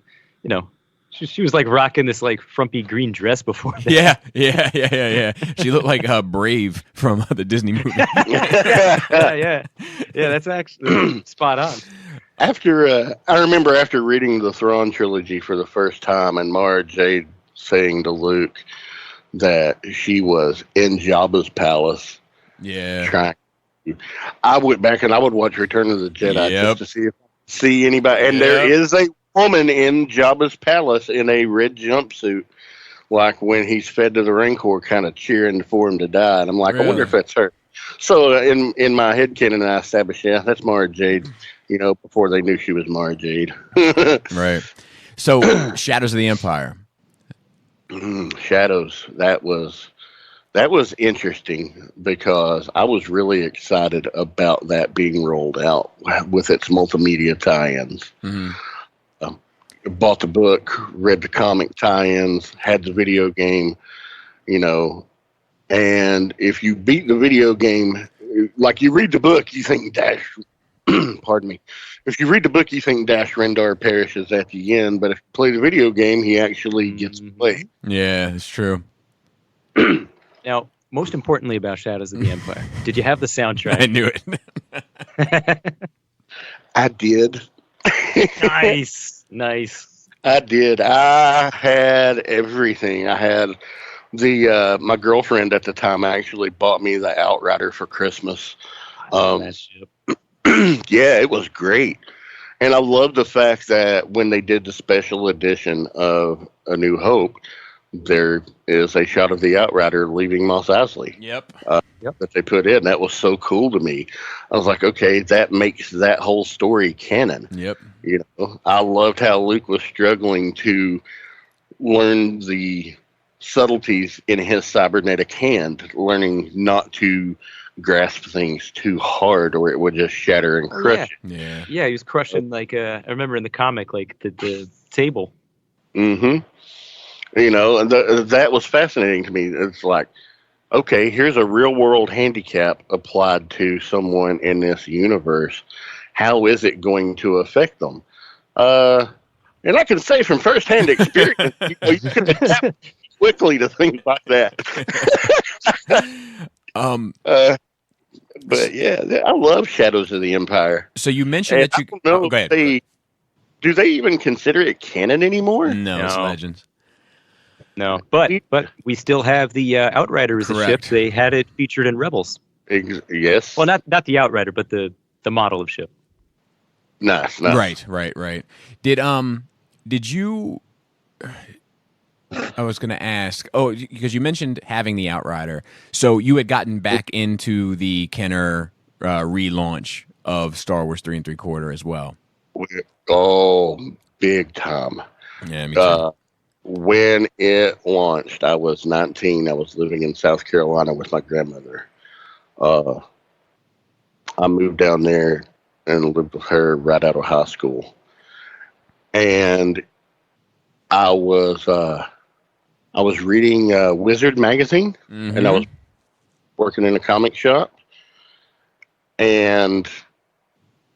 she was like rocking this like frumpy green dress before that. Yeah. She looked like Brave from the Disney movie. yeah. That's actually spot on. I remember after reading the Thrawn trilogy for the first time, and Mara Jade saying to Luke that she was in Jabba's palace. Yeah. I went back and I would watch Return of the Jedi just to see anybody. And there is a woman in Jabba's palace in a red jumpsuit, like when he's fed to the Rancor, kind of cheering for him to die. And I'm like, really? I wonder if that's her. So in my head canon, I established, that's Mara Jade, before they knew she was Mara Jade. Right. So Shadows of the Empire. Shadows. That was interesting because I was really excited about that being rolled out with its multimedia tie-ins. Bought the book, read the comic tie-ins, had the video game, and if you beat the video game, like you read the book, you think Dash, pardon me. If you read the book, you think Dash Rendar perishes at the end, but if you play the video game, he actually gets played. Yeah, it's true. Now, most importantly about Shadows of the Empire, did you have the soundtrack? I knew it. I did. Nice. I did. I had everything. I had my girlfriend at the time actually bought me the Outrider for Christmas. I love that ship. Yeah, it was great. And I love the fact that when they did the special edition of A New Hope, there is a shot of the Outrider leaving Mos Eisley. Yep. That they put in. That was so cool to me. I was like, okay, that makes that whole story canon. Yep. You know, I loved how Luke was struggling to learn the subtleties in his cybernetic hand, learning not to grasp things too hard or it would just shatter and crush it. Yeah. Yeah, he was crushing like I remember in the comic like the table. Mm-hmm. You know, and that was fascinating to me. It's like, okay, here's a real world handicap applied to someone in this universe. How is it going to affect them? And I can say from firsthand experience, you can adapt quickly to things like that. But yeah, I love Shadows of the Empire. So you mentioned that you. I don't know go ahead. Do they even consider it canon anymore? No, it's Legends. No, but we still have the Outrider as a ship. They had it featured in Rebels. Yes. Well, not the Outrider, but the model of ship. Nice. Right. Did you? I was going to ask. Oh, because you mentioned having the Outrider, so you had gotten back into the Kenner relaunch of Star Wars 3 3/4 as well. Oh, big time. Yeah, me too. When it launched, I was 19. I was living in South Carolina with my grandmother. I moved down there and lived with her right out of high school. And I was reading Wizard magazine, and I was working in a comic shop, and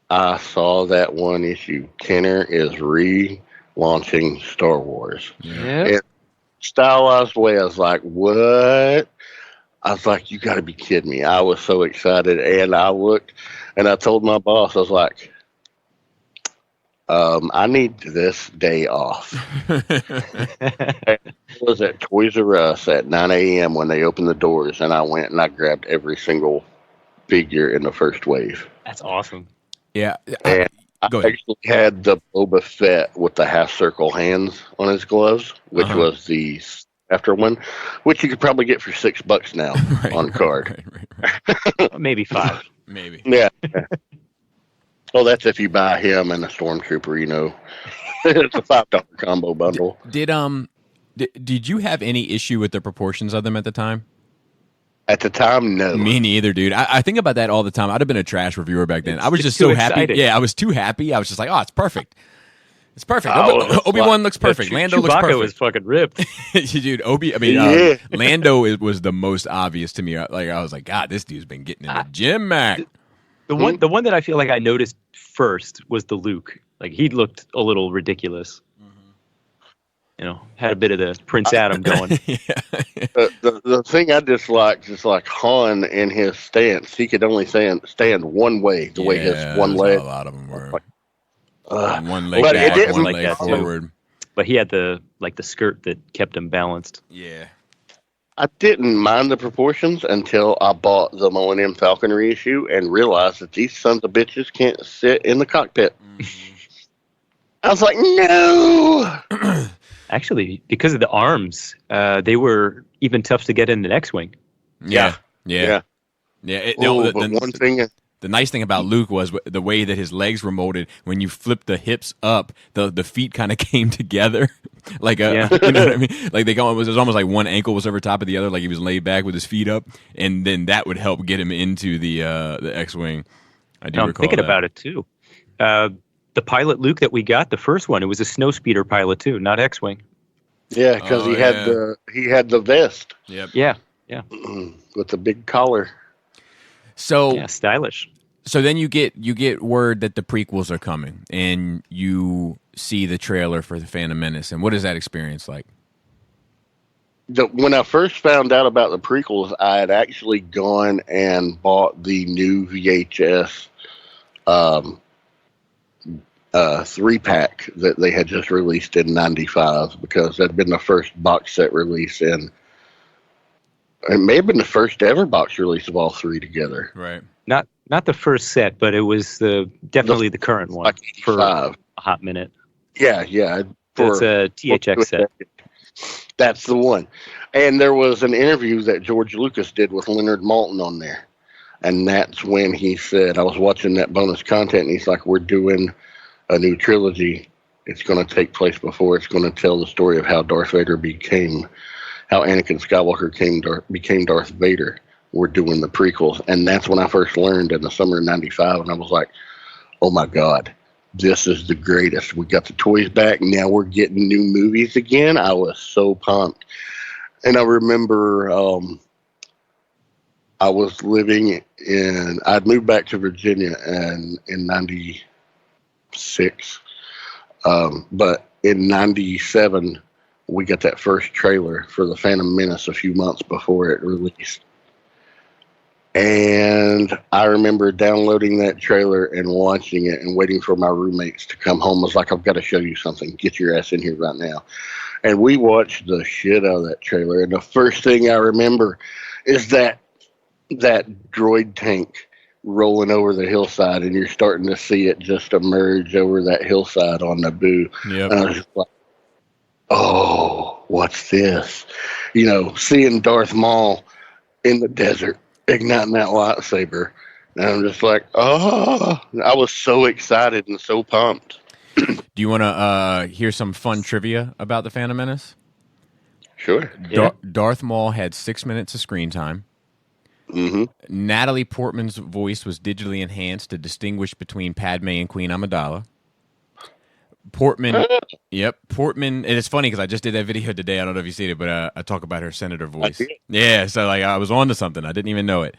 I saw that one issue. Kenner is relaunching Star Wars. Yeah. In stylized way, I was like, what? I was like, you got to be kidding me. I was so excited. And I looked and I told my boss, I was like, I need this day off. I was at Toys R Us at 9 a.m. when they opened the doors, and I went and I grabbed every single figure in the first wave. That's awesome. Yeah. And I actually had the Boba Fett with the half circle hands on his gloves, which was the after one, which you could probably get for $6 now on card. Right. Maybe $5. Maybe. Yeah. Well, that's if you buy him and a Stormtrooper, you know. It's a $5 combo bundle. Did you have any issue with the proportions of them at the time? At the time, no. Me neither, dude. I think about that all the time. I'd have been a trash reviewer back then. I was just too so happy. excited. Yeah, I was too happy. I was just like, oh, it's perfect. It's perfect. Obi-Wan looks perfect. Lando looks perfect. Chewbacca was fucking ripped. Dude, Lando was the most obvious to me. I was like, God, this dude's been getting in the gym, Mac. The one that I feel like I noticed first was the Luke. Like, he looked a little ridiculous. You know, had a bit of the Prince Adam going. The thing I disliked is like Han in his stance. He could only stand one way, the way his one leg. A lot of them were. One leg back, one leg forward. But he had the skirt that kept him balanced. Yeah. I didn't mind the proportions until I bought the Millennium Falcon reissue and realized that these sons of bitches can't sit in the cockpit. I was like, no. Actually, because of the arms, they were even tough to get in the X-Wing. Yeah. But one thing... The nice thing about Luke was the way that his legs were molded. When you flipped the hips up, the feet kind of came together, like you know what I mean? Like it was almost like one ankle was over top of the other, like he was laid back with his feet up, and then that would help get him into the X-wing. I'm thinking about it too. The pilot Luke that we got, the first one, it was a snowspeeder pilot too, not X-wing. Yeah, because he had the vest. Yep. Yeah. With the big collar. So stylish. So then you get word that the prequels are coming, and you see the trailer for the Phantom Menace. And what is that experience like? When I first found out about the prequels, I had actually gone and bought the new VHS 3-pack that they had just released in '95 because that'd been the first box set release in. It may have been the first ever box release of all three together. Right. Not the first set, but it was definitely the current one like for a hot minute. Yeah. It's a THX set. That's the one. And there was an interview that George Lucas did with Leonard Maltin on there. And that's when he said, I was watching that bonus content, and he's like, we're doing a new trilogy. It's going to take place before. It's going to tell the story of how Darth Vader how Anakin Skywalker became Darth Vader. We're doing the prequels. And that's when I first learned in the summer of '95. And I was like, oh my God, this is the greatest. We got the toys back. Now we're getting new movies again. I was so pumped. And I remember I was I'd moved back to Virginia in '96. But in '97, we got that first trailer for The Phantom Menace a few months before it released. And I remember downloading that trailer and watching it and waiting for my roommates to come home. I was like, I've got to show you something. Get your ass in here right now. And we watched the shit out of that trailer. And the first thing I remember is that droid tank rolling over the hillside, and you're starting to see it just emerge over that hillside on Naboo. Yep. And I was just like, oh, what's this? Seeing Darth Maul in the desert, igniting that lightsaber. And I'm just like, oh, I was so excited and so pumped. Do you want to hear some fun trivia about The Phantom Menace? Sure. Darth Maul had 6 minutes of screen time. Mm-hmm. Natalie Portman's voice was digitally enhanced to distinguish between Padme and Queen Amidala. Portman, and it's funny because I just did that video today. I don't know if you seen it, but I talk about her senator voice. Yeah, so I was on to something. I didn't even know it.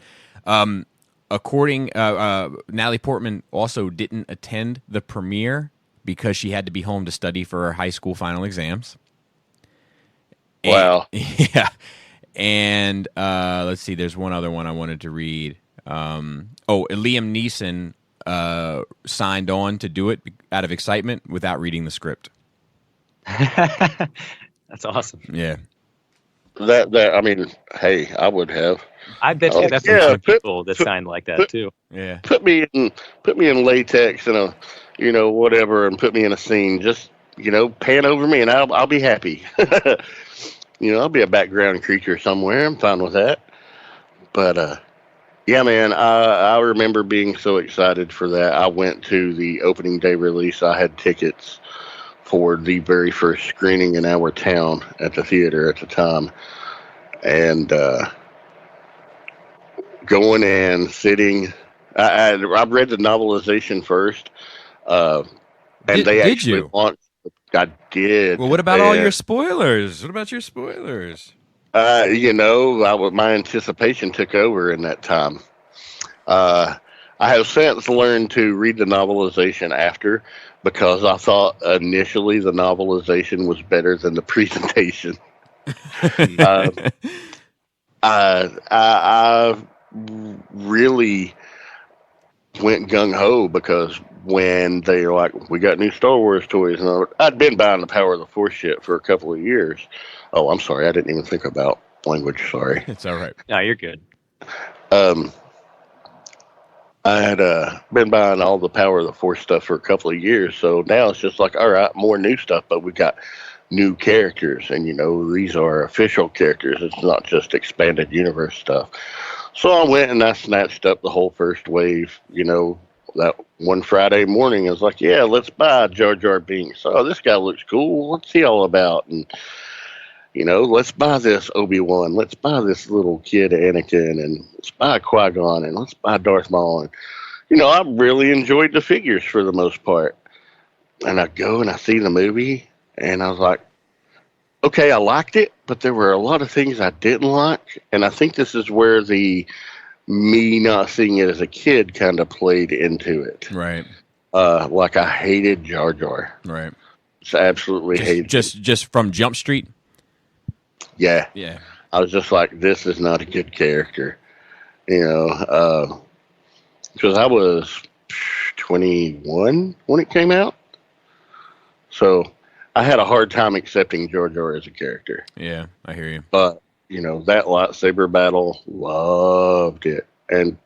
According, Natalie Portman also didn't attend the premiere because she had to be home to study for her high school final exams. Wow. Yeah. And let's see, there's one other one I wanted to read. Liam Neeson signed on to do it out of excitement without reading the script. That's awesome. Yeah. I mean, hey, I would have. I bet you that's some people that signed like that too. Yeah. Put me in latex and whatever, and put me in a scene. Just pan over me, and I'll be happy. I'll be a background creature somewhere. I'm fine with that. But yeah, man, I remember being so excited for that. I went to the opening day release. I had tickets for the very first screening in our town at the theater at the time. And going and sitting, I read the novelization first. And they actually launched. I did. Well, what about all your spoilers? What about your spoilers? My anticipation took over in that time. I have since learned to read the novelization after, because I thought initially the novelization was better than the presentation. I really went gung-ho because when they were like, we got new Star Wars toys, and I'd been buying the Power of the Force shit for a couple of years. Oh, I'm sorry. I didn't even think about language. Sorry. It's all right. No, you're good. I had been buying all the Power of the Force stuff for a couple of years, so now it's just like, all right, more new stuff, but we got new characters, and these are official characters. It's not just expanded universe stuff. So I went and I snatched up the whole first wave, that one Friday morning. I was like, yeah, let's buy Jar Jar Binks. Oh, this guy looks cool. What's he all about? And, let's buy this Obi-Wan. Let's buy this little kid Anakin, and let's buy Qui-Gon, and let's buy Darth Maul. And, I really enjoyed the figures for the most part. And I go and I see the movie, and I was like, okay, I liked it, but there were a lot of things I didn't like. And I think this is where me not seeing it as a kid kind of played into it. Right. Like I hated Jar Jar. Right. Just absolutely hated. Just from Jump Street. Yeah. Yeah. I was just like, this is not a good character, because I was 21 when it came out. So I had a hard time accepting Jar Jar as a character. Yeah, I hear you. But, that lightsaber battle, loved it. And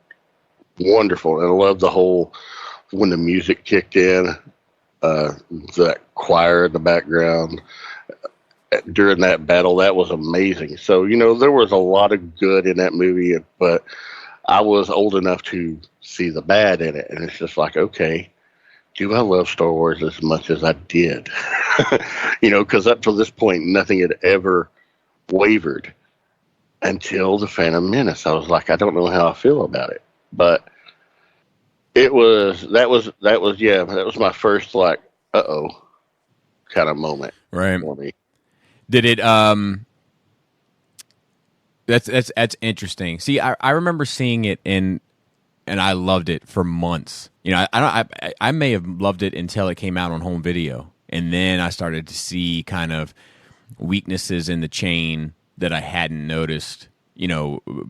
wonderful. And I loved the whole, when the music kicked in, that choir in the background during that battle, that was amazing. So, there was a lot of good in that movie, but I was old enough to see the bad in it. And it's just like, okay, do I love Star Wars as much as I did? Because up to this point, nothing had ever wavered until the Phantom Menace. I was like, I don't know how I feel about it, but that was my first like, uh-oh kind of moment, right, for me. Did it that's interesting. See, I remember seeing it and I loved it for months. I may have loved it until it came out on home video, and then I started to see kind of weaknesses in the chain that I hadn't noticed,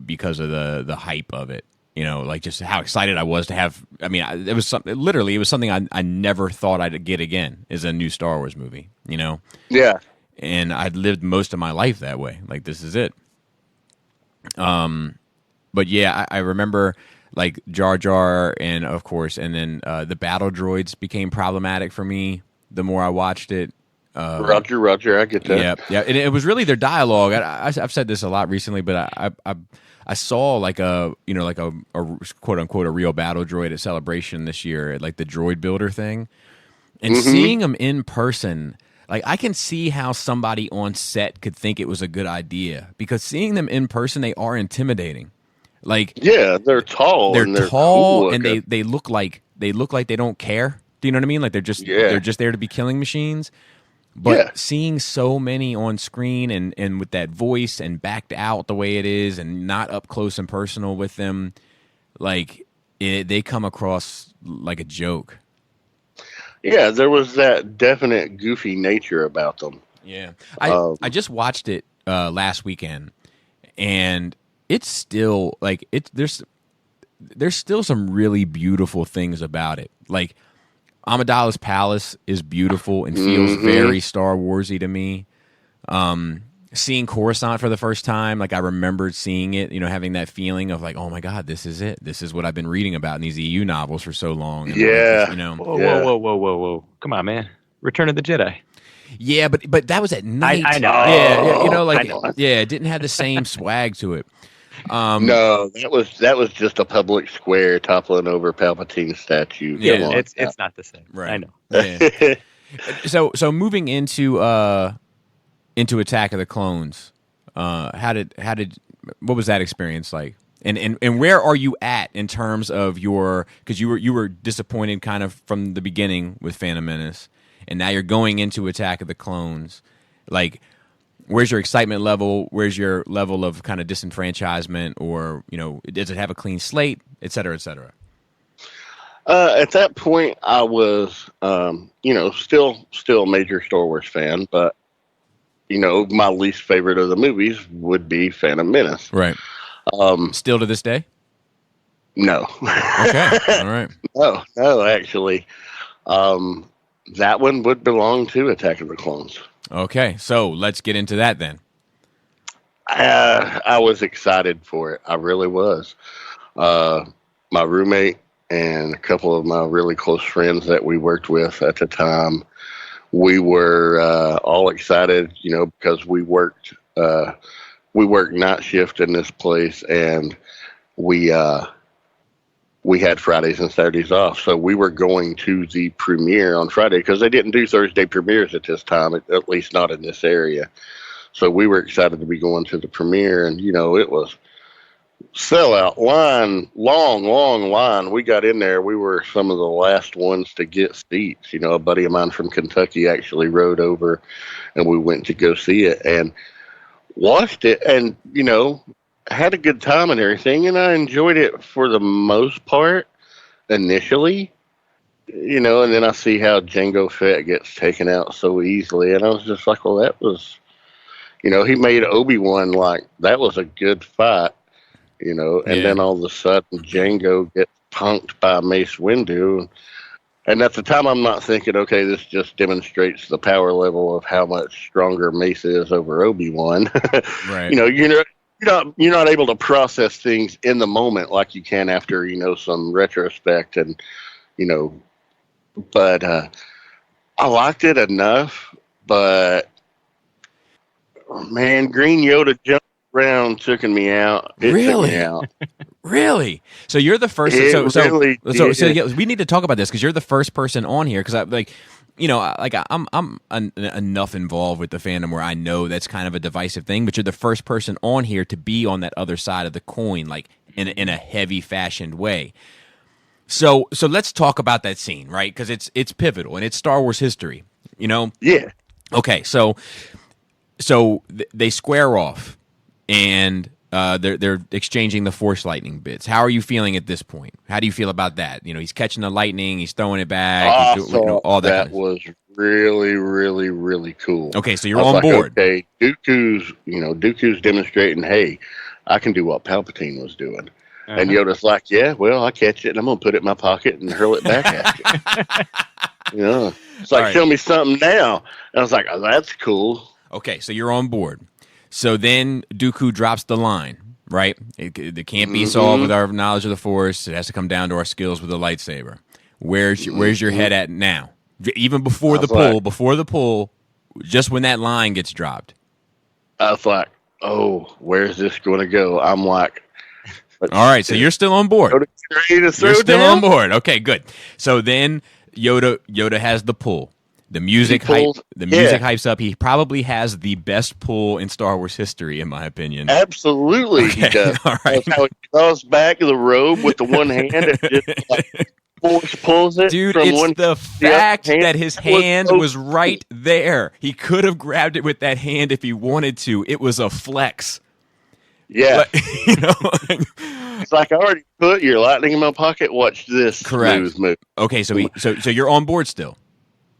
because of the hype of it. Like just how excited I was to have. I mean, it was something. Literally, it was something I never thought I'd get again. Is a new Star Wars movie. Yeah. And I'd lived most of my life that way. Like, this is it. But yeah, I remember like Jar Jar, and of course, and then the battle droids became problematic for me the more I watched it. Roger, I get that. Yeah, and it was really their dialogue. I've said this a lot recently, but I saw like a quote unquote a real battle droid at Celebration this year at like the Droid Builder thing, and seeing them in person. Like, I can see how somebody on set could think it was a good idea, because seeing them in person, they are intimidating. Like, yeah, they're tall. They're tall, cool and they look like they don't care. Do you know what I mean? Like, they're just there to be killing machines. But seeing so many on screen and with that voice and backed out the way it is and not up close and personal with them, like they come across like a joke. Yeah, there was that definite goofy nature about them. Yeah, I just watched it last weekend, and it's still like there's still some really beautiful things about it. Like, Amidala's Palace is beautiful and feels very Star Warsy to me. Seeing Coruscant for the first time, like I remembered seeing it, having that feeling of like, oh my God, this is it. This is what I've been reading about in these EU novels for so long. And Whoa. Come on, man. Return of the Jedi. Yeah, but that was at night. I know. Yeah, it didn't have the same swag to it. No, that was just a public square toppling over Palpatine's statue. Yeah, it's not the same. Right. I know. Yeah. So moving into Attack of the Clones, what was that experience like? And where are you at in terms of because you were disappointed kind of from the beginning with Phantom Menace, and now you're going into Attack of the Clones. Like, where's your excitement level? Where's your level of kind of disenfranchisement, or does it have a clean slate, et cetera, et cetera? At that point, I was, still a major Star Wars fan, but my least favorite of the movies would be Phantom Menace. Right. Still to this day? No. Okay. All right. No, actually, that one would belong to Attack of the Clones. Okay, so let's get into that then. I was excited for it. I really was. My roommate and a couple of my really close friends that we worked with at the time, we were all excited, because we worked night shift in this place, and we had Fridays and Saturdays off. So we were going to the premiere on Friday, because they didn't do Thursday premieres at this time, at least not in this area. So we were excited to be going to the premiere, and it was sellout line, long line. We got in there. We were some of the last ones to get seats. A buddy of mine from Kentucky actually rode over, and we went to go see it and watched it, and had a good time and everything, and I enjoyed it for the most part initially, and then I see how Jango Fett gets taken out so easily, and I was just like, well, that was, he made Obi-Wan like that was a good fight, and then all of a sudden Jango gets punked by Mace Windu. And at the time, I'm not thinking, okay, this just demonstrates the power level of how much stronger Mace is over Obi-Wan. Right. You know, you're not able to process things in the moment like you can after, some retrospect and, you know, but I liked it enough, but man, Green Yoda jumped around, took me out. It took me out. Really? So you're the first. So yeah, we need to talk about this because you're the first person on here. Because I'm enough involved with the fandom where I know that's kind of a divisive thing. But you're the first person on here to be on that other side of the coin, like in a heavy fashioned way. So let's talk about that scene, right? Because it's pivotal and it's Star Wars history. You know? Yeah. Okay. So they square off and. They're exchanging the Force lightning bits. How are you feeling at this point? How do you feel about that? You know, he's catching the lightning, he's throwing it back. All that was really, really, really cool. Okay, so you're on board. Okay, Dooku's demonstrating, hey, I can do what Palpatine was doing. Uh-huh. And Yoda's like, yeah, well, I'll catch it and I'm going to put it in my pocket and hurl it back at you. It's like, show me something now. And I was like, oh, that's cool. Okay, so you're on board. So then Dooku drops the line, right? It can't be solved with our knowledge of the Force. It has to come down to our skills with the lightsaber. Where's your head at now? Even before the pull, just when that line gets dropped. I was like, oh, where's this going to go? I'm like... All right, so you're still on board. You're still on board. Okay, good. So then Yoda has the pull. The music hypes up. He probably has the best pull in Star Wars history, in my opinion. Absolutely, he does. All right. How he draws back the robe with the one hand and just Force pulls it. Dude, from it's the fact that his hand was right there. He could have grabbed it with that hand if he wanted to. It was a flex. Yeah. But, it's like, I already put your lightning in my pocket. Watch this. Correct. Smooth move. Okay, so you're on board still.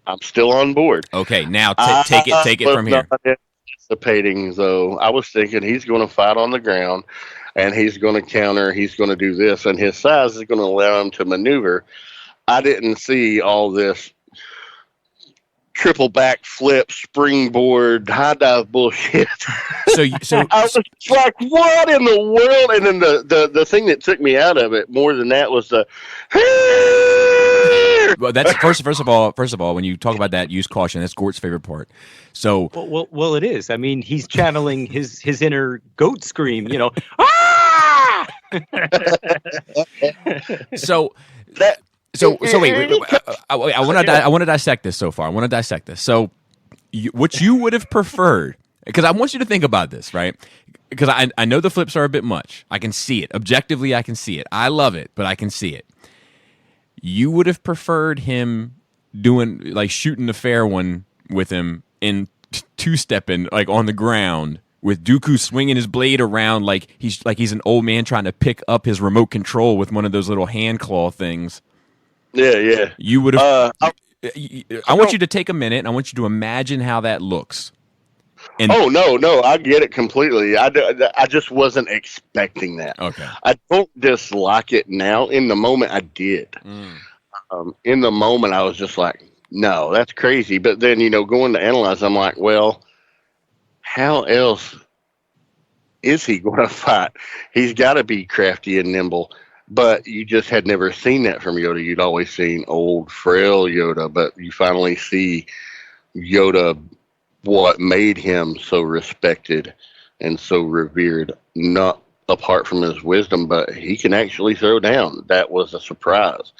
I'm still on board. Okay, now take it from here. Anticipating, though, I was thinking he's going to fight on the ground, and he's going to counter. He's going to do this, and his size is going to allow him to maneuver. I didn't see all this triple back flip, springboard, high dive bullshit. So I was like, what in the world? And then the thing that took me out of it more than that was the. Well, that's first of all, when you talk about that, use caution. That's Gort's favorite part. So, well, it is. I mean, he's channeling his inner goat scream. You know, ah! So wait. I want to dissect this so far. I want to dissect this. So, what you would have preferred, because I want you to think about this, right? Because I know the flips are a bit much. I can see it. Objectively, I can see it. I love it, but I can see it. You would have preferred him shooting the fair one with him in two-stepping, like on the ground, with Dooku swinging his blade around like he's an old man trying to pick up his remote control with one of those little hand claw things. Yeah. You would have. I want you to take a minute. And I want you to imagine how that looks. And, no, I get it completely. I just wasn't expecting that. Okay. I don't dislike it now. In the moment, I did. In the moment, I was just like, no, that's crazy. But then, going to analyze, I'm like, well, how else is he going to fight? He's got to be crafty and nimble. But you just had never seen that from Yoda. You'd always seen old, frail Yoda. But you finally see Yoda, what made him so respected and so revered, not apart from his wisdom, but he can actually throw down. That was a surprise.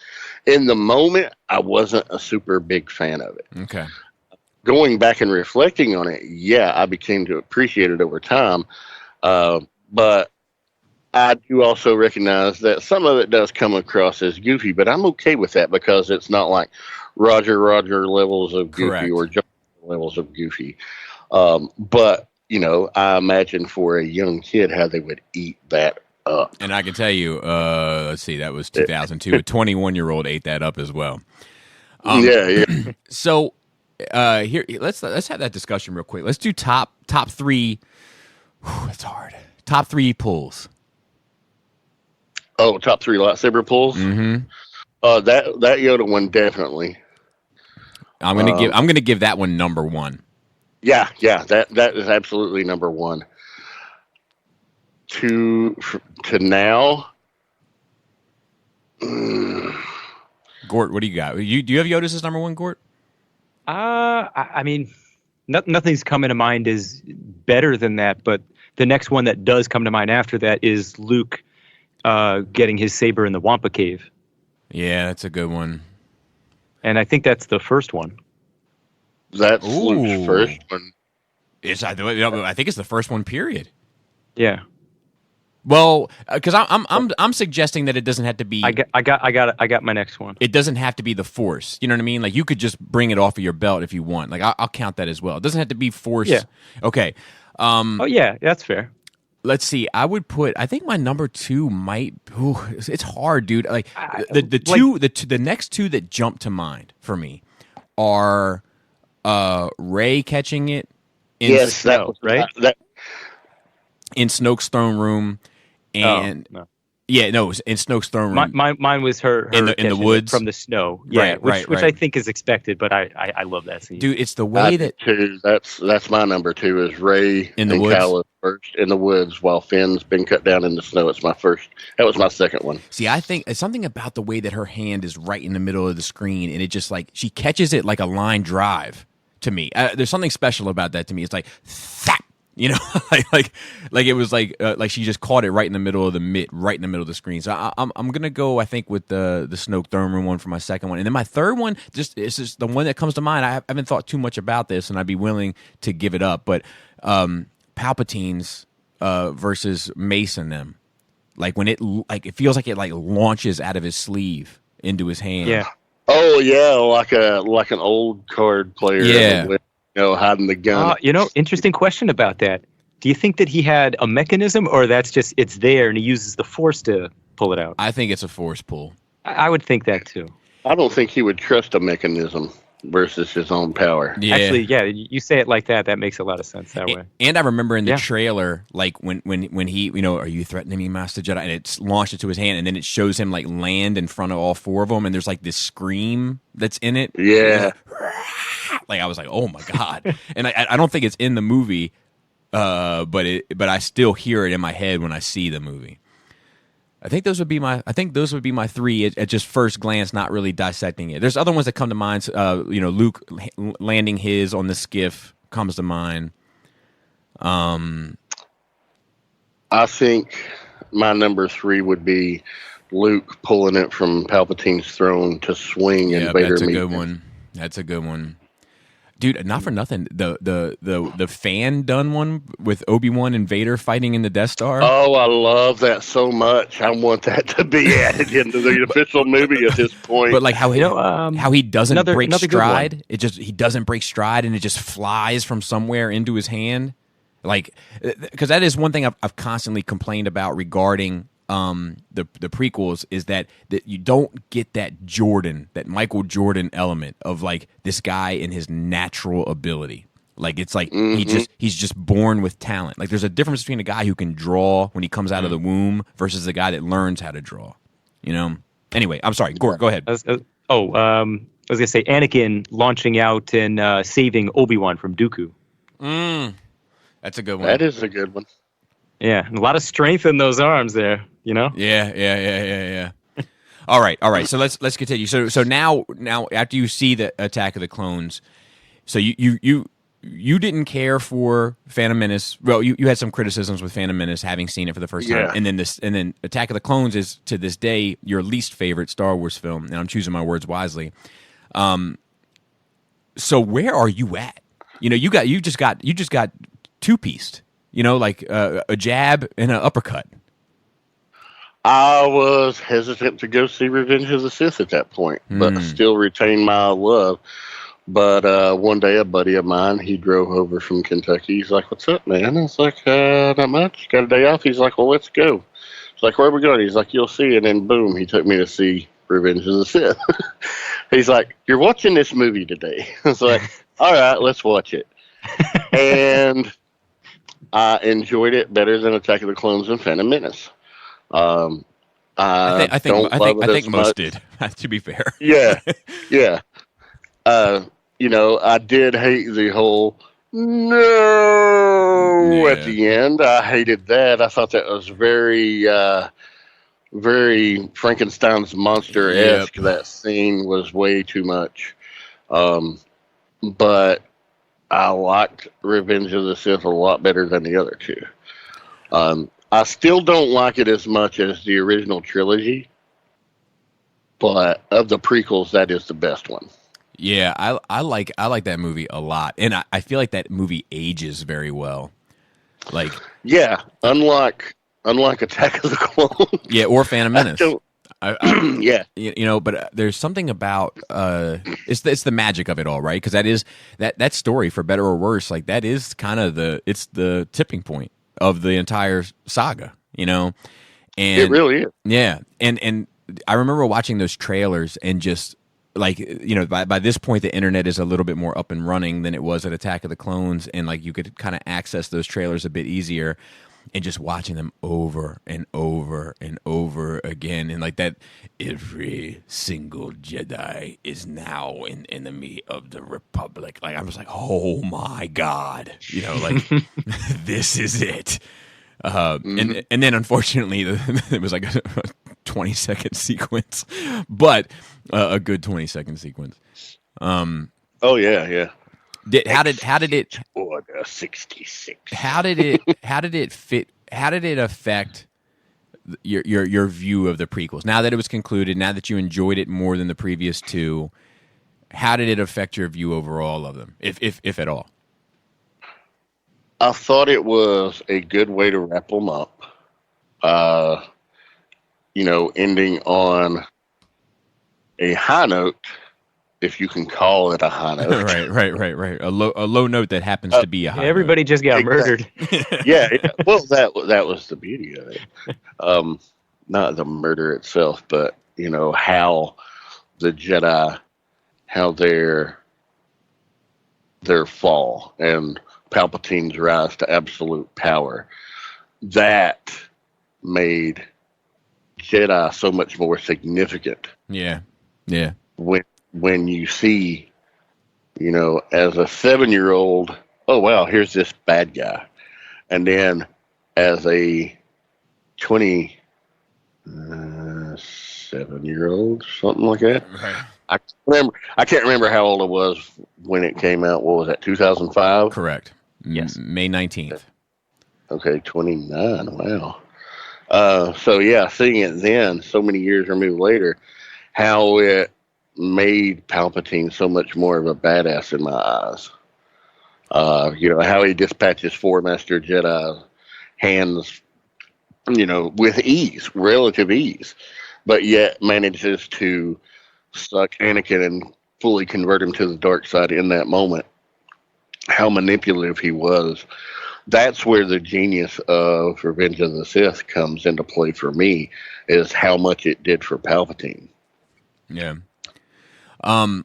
In the moment, I wasn't a super big fan of it. Okay. Going back and reflecting on it, yeah, I became to appreciate it over time. But I do also recognize that some of it does come across as goofy, but I'm okay with that because it's not like Roger levels of goofy. Correct. Or John levels of goofy. But, I imagine for a young kid how they would eat that up. And I can tell you, let's see, that was 2002. A 21-year-old ate that up as well. Yeah. So here, let's have that discussion real quick. Let's do top three. It's hard. Top three pulls. Oh, top three lightsaber pulls? Mm-hmm. That Yoda one definitely. I'm gonna give that one number one. Yeah, that is absolutely number one. To now, Gort, what do you got? Do you have Yoda's as number one, Gort? I mean, nothing's coming to mind is better than that. But the next one that does come to mind after that is Luke getting his saber in the Wampa Cave. Yeah, that's a good one. And I think that's the first one. That's Luke's first one. I think it's the first one. Period. Yeah. Well, because I'm suggesting that it doesn't have to be. I got my next one. It doesn't have to be the Force. You know what I mean? Like you could just bring it off of your belt if you want. Like I'll count that as well. It doesn't have to be Force. Yeah. Okay. Oh yeah, that's fair. Let's see. I would put. I think my number two might. It's hard, dude. Like the next two that jump to mind for me are Rey catching it. In Snoke, right? In Snoke's throne room, and no. Yeah, no, it was in Snoke's throne room. Mine was her in the woods from the snow. Yeah, right, which I think is expected, but I love that scene. Dude, it's the way that too. That's my number two is Rey in the woods. Kylo first in the woods while Finn's been cut down in the snow. It's my first. That was my second one. See, I think it's something about the way that her hand is right in the middle of the screen, and it just like she catches it like a line drive to me. There's something special about that to me. It's like thap. You know, like it was like she just caught it right in the middle of right in the middle of the screen. So I'm gonna go, I think, with the Snoke throne room one for my second one, and then my third one it's just the one that comes to mind. I haven't thought too much about this, and I'd be willing to give it up. But Palpatine's versus Mace and them, like when it feels like it like launches out of his sleeve into his hand. Yeah. Oh yeah, like an old card player. Yeah. Hiding the gun. Interesting question about that. Do you think that he had a mechanism, or that's just it's there and he uses the Force to pull it out? I think it's a Force pull. I would think that too. I don't think he would trust a mechanism versus his own power. Yeah. Actually, yeah, you say it like that. That makes a lot of sense that way. And I remember in the trailer, like when he, are you threatening me, Master Jedi? And it's launched into his hand, and then it shows him like land in front of all four of them, and there's like this scream that's in it. Yeah. Like I was like, oh my god, and I don't think it's in the movie, but I still hear it in my head when I see the movie. I think those would be my three at just first glance, not really dissecting it. There's other ones that come to mind. Luke landing his on the skiff comes to mind. I think my number three would be Luke pulling it from Palpatine's throne to swing and Vader. That's a good one. That's a good one. Dude, not for nothing. The fan done one with Obi-Wan and Vader fighting in the Death Star. Oh, I love that so much. I want that to be added into the official movie at this point. But like how he doesn't break stride. He doesn't break stride, and it just flies from somewhere into his hand. Like, because that is one thing I've constantly complained about regarding the prequels is that you don't get that Michael Jordan element of like this guy and his natural ability. Like it's like he's just born with talent. Like there's a difference between a guy who can draw when he comes out of the womb versus a guy that learns how to draw. Anyway, I'm sorry, Gort, go ahead. I was gonna say Anakin launching out and saving Obi-Wan from Dooku. That's a good one. That is a good one. Yeah, a lot of strength in those arms there, Yeah. All right. So let's continue. So now after you see the Attack of the Clones, so you didn't care for Phantom Menace. Well, you had some criticisms with Phantom Menace having seen it for the first time, and then Attack of the Clones is to this day your least favorite Star Wars film, and I'm choosing my words wisely. So where are you at? You just got two-pieced. Like a jab and an uppercut. I was hesitant to go see Revenge of the Sith at that point, but I still retain my love. But one day, a buddy of mine, he drove over from Kentucky. He's like, "What's up, man?" I was like, "Not much. Got a day off." He's like, "Well, let's go." It's like, "Where are we going?" He's like, "You'll see." And then, boom, he took me to see Revenge of the Sith. He's like, "You're watching this movie today." I was like, "All right, let's watch it." And I enjoyed it better than Attack of the Clones and Phantom Menace. I don't love it I think as most much. did. To be fair. Yeah, yeah. I did hate the whole no at Yeah. the end. I hated that. I thought that was very Frankenstein's monster Yep. esque. That scene was way too much. Um, but I liked Revenge of the Sith a lot better than the other two. I still don't like it as much as the original trilogy, but of the prequels, that is the best one. Yeah, I like that movie a lot, and I feel like that movie ages very well. Like, Yeah, unlike Attack of the Clones. yeah, or Phantom I Menace. don't. I Yeah, but there's something about it's the magic of it all, right? Because that is that story, for better or worse, like that is kind of the tipping point of the entire saga, it and really is. yeah, and I remember watching those trailers and just like by this point the internet is a little bit more up and running than it was at Attack of the Clones, and like you could kind of access those trailers a bit easier, and just watching them over and over and over again, and like that every single Jedi is now an enemy of the Republic. Like I was like, oh my god, like this is it. And then unfortunately it was like a 20-second sequence, but a good 20-second sequence. Oh yeah. How did it Order 66. how did it fit? How did it affect your view of the prequels? Now that it was concluded, now that you enjoyed it more than the previous two, how did it affect your view overall of them, if at all? I thought it was a good way to wrap them up. Uh, ending on a high note, if you can call it a high note. Right. A low note that happens to be a high Everybody just got murdered. Yeah. Well, that was the beauty of it. Not the murder itself, but how the Jedi, how their fall and Palpatine's rise to absolute power. That made Jedi so much more significant. Yeah. When you see, as a 7-year-old, oh wow, here's this bad guy, and then as a 27-year-old, something like that. Right. I can't remember how old I was when it came out. What was that? 2005. Correct. Yes. May 19th. Okay, 29. Wow. So yeah, seeing it then, so many years removed later, how it made Palpatine so much more of a badass in my eyes. How he dispatches 4 Master Jedi hands, with ease, relative ease, but yet manages to suck Anakin and fully convert him to the dark side in that moment. How manipulative he was. That's where the genius of Revenge of the Sith comes into play for me, is how much it did for Palpatine. Yeah. I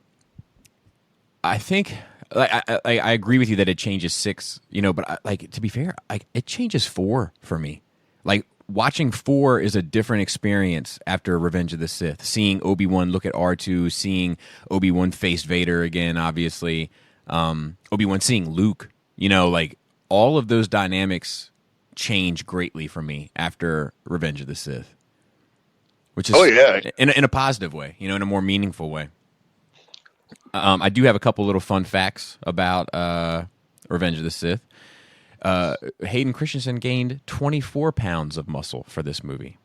think I agree with you that it changes 6, but to be fair, it changes 4 for me. Like watching 4 is a different experience after Revenge of the Sith. Seeing Obi-Wan look at R2, seeing Obi-Wan face Vader again, obviously. Obi-Wan seeing Luke, all of those dynamics change greatly for me after Revenge of the Sith. Which is in a positive way, in a more meaningful way. I do have a couple little fun facts about Revenge of the Sith. Hayden Christensen gained 24 pounds of muscle for this movie.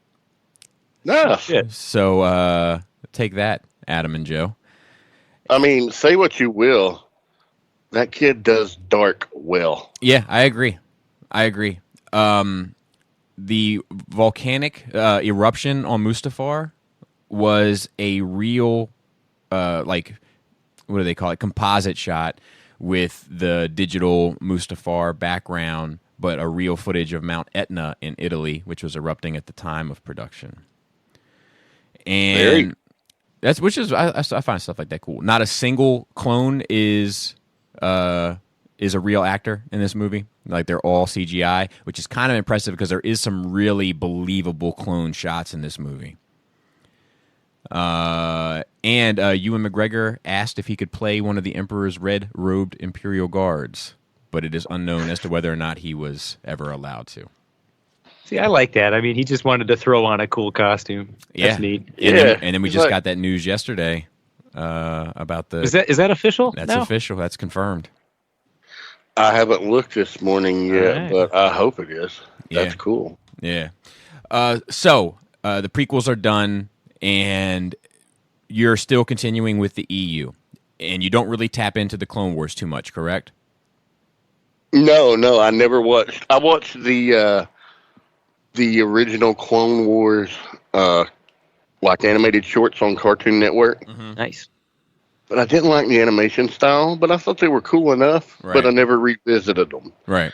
No. Shit. So take that, Adam and Joe. I mean, say what you will, that kid does dark well. Yeah, I agree. The volcanic eruption on Mustafar was a real, what do they call it? Composite shot with the digital Mustafar background, but a real footage of Mount Etna in Italy, which was erupting at the time of production. And I find stuff like that cool. Not a single clone is a real actor in this movie. Like they're all CGI, which is kind of impressive because there is some really believable clone shots in this movie. And Ewan McGregor asked if he could play one of the Emperor's red-robed Imperial Guards, but it is unknown as to whether or not he was ever allowed to. See, I like that. I mean, he just wanted to throw on a cool costume. That's neat. And then we just got that news yesterday about the... Is that official? That's official. That's confirmed. I haven't looked this morning yet, but I hope it is. That's cool. Yeah. So the prequels are done, and you're still continuing with the EU, and you don't really tap into the Clone Wars too much, correct? No, I never watched. I watched the original Clone Wars, like animated shorts on Cartoon Network. Mm-hmm. Nice. But I didn't like the animation style, but I thought they were cool enough, but I never revisited them. Right.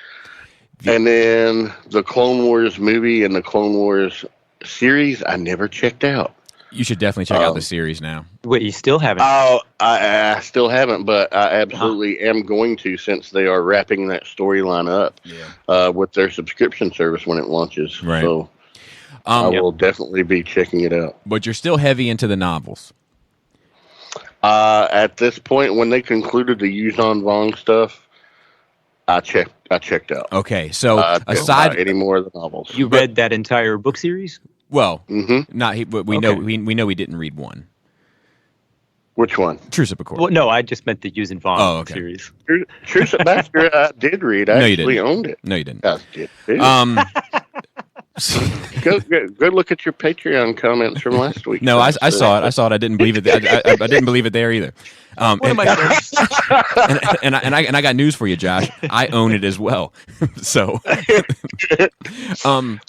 And then the Clone Wars movie and the Clone Wars series, I never checked out. You should definitely check out the series now. Wait, you still haven't? Oh, I still haven't, but I absolutely am going to, since they are wrapping that storyline up with their subscription service when it launches. Right. So I will definitely be checking it out. But you're still heavy into the novels. At this point, when they concluded the Yuzhan Vong stuff, I checked out. Okay, so aside any more of the novels, you read that entire book series? Well, we know we didn't read one. Which one? Truce at Bakura. Well, no, I just meant the Yuzhan Vong series. Truce at Bakura, I did read. I actually owned it. No, you didn't. I did. Go look at your Patreon comments from last week. No, I saw it. I saw it. I didn't believe it. I didn't believe it there either. And I got news for you, Josh. I own it as well. So, one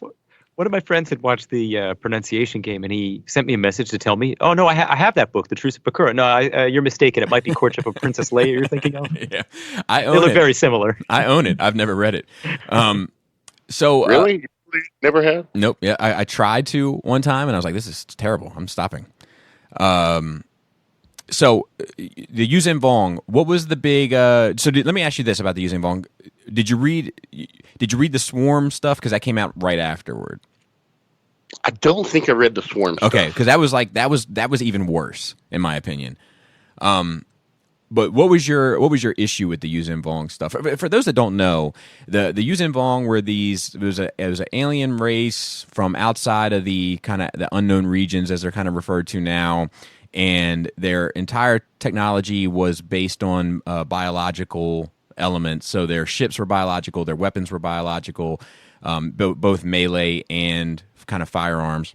of my friends had watched the pronunciation game, and he sent me a message to tell me, "Oh no, I have that book, The Truce of Bakura." No, you're mistaken. It might be Courtship of Princess Leia you're thinking of. Yeah, I own it. They look very similar. I own it. I've never read it. So really. Never had? Nope. Yeah, I tried to one time, and I was like, "This is terrible. I'm stopping." So the Yuzhan Vong. What was the big? Let me ask you this about the Yuzhan Vong. Did you read the Swarm stuff? Because that came out right afterward. I don't think I read the Swarm stuff. Okay, because that was even worse in my opinion. But what was your issue with the Yuzhan Vong stuff? For those that don't know, the Yuzhan Vong were it was an alien race from outside of the kind of the unknown regions, as they're kind of referred to now, and their entire technology was based on biological elements. So their ships were biological, their weapons were biological, both melee and kind of firearms.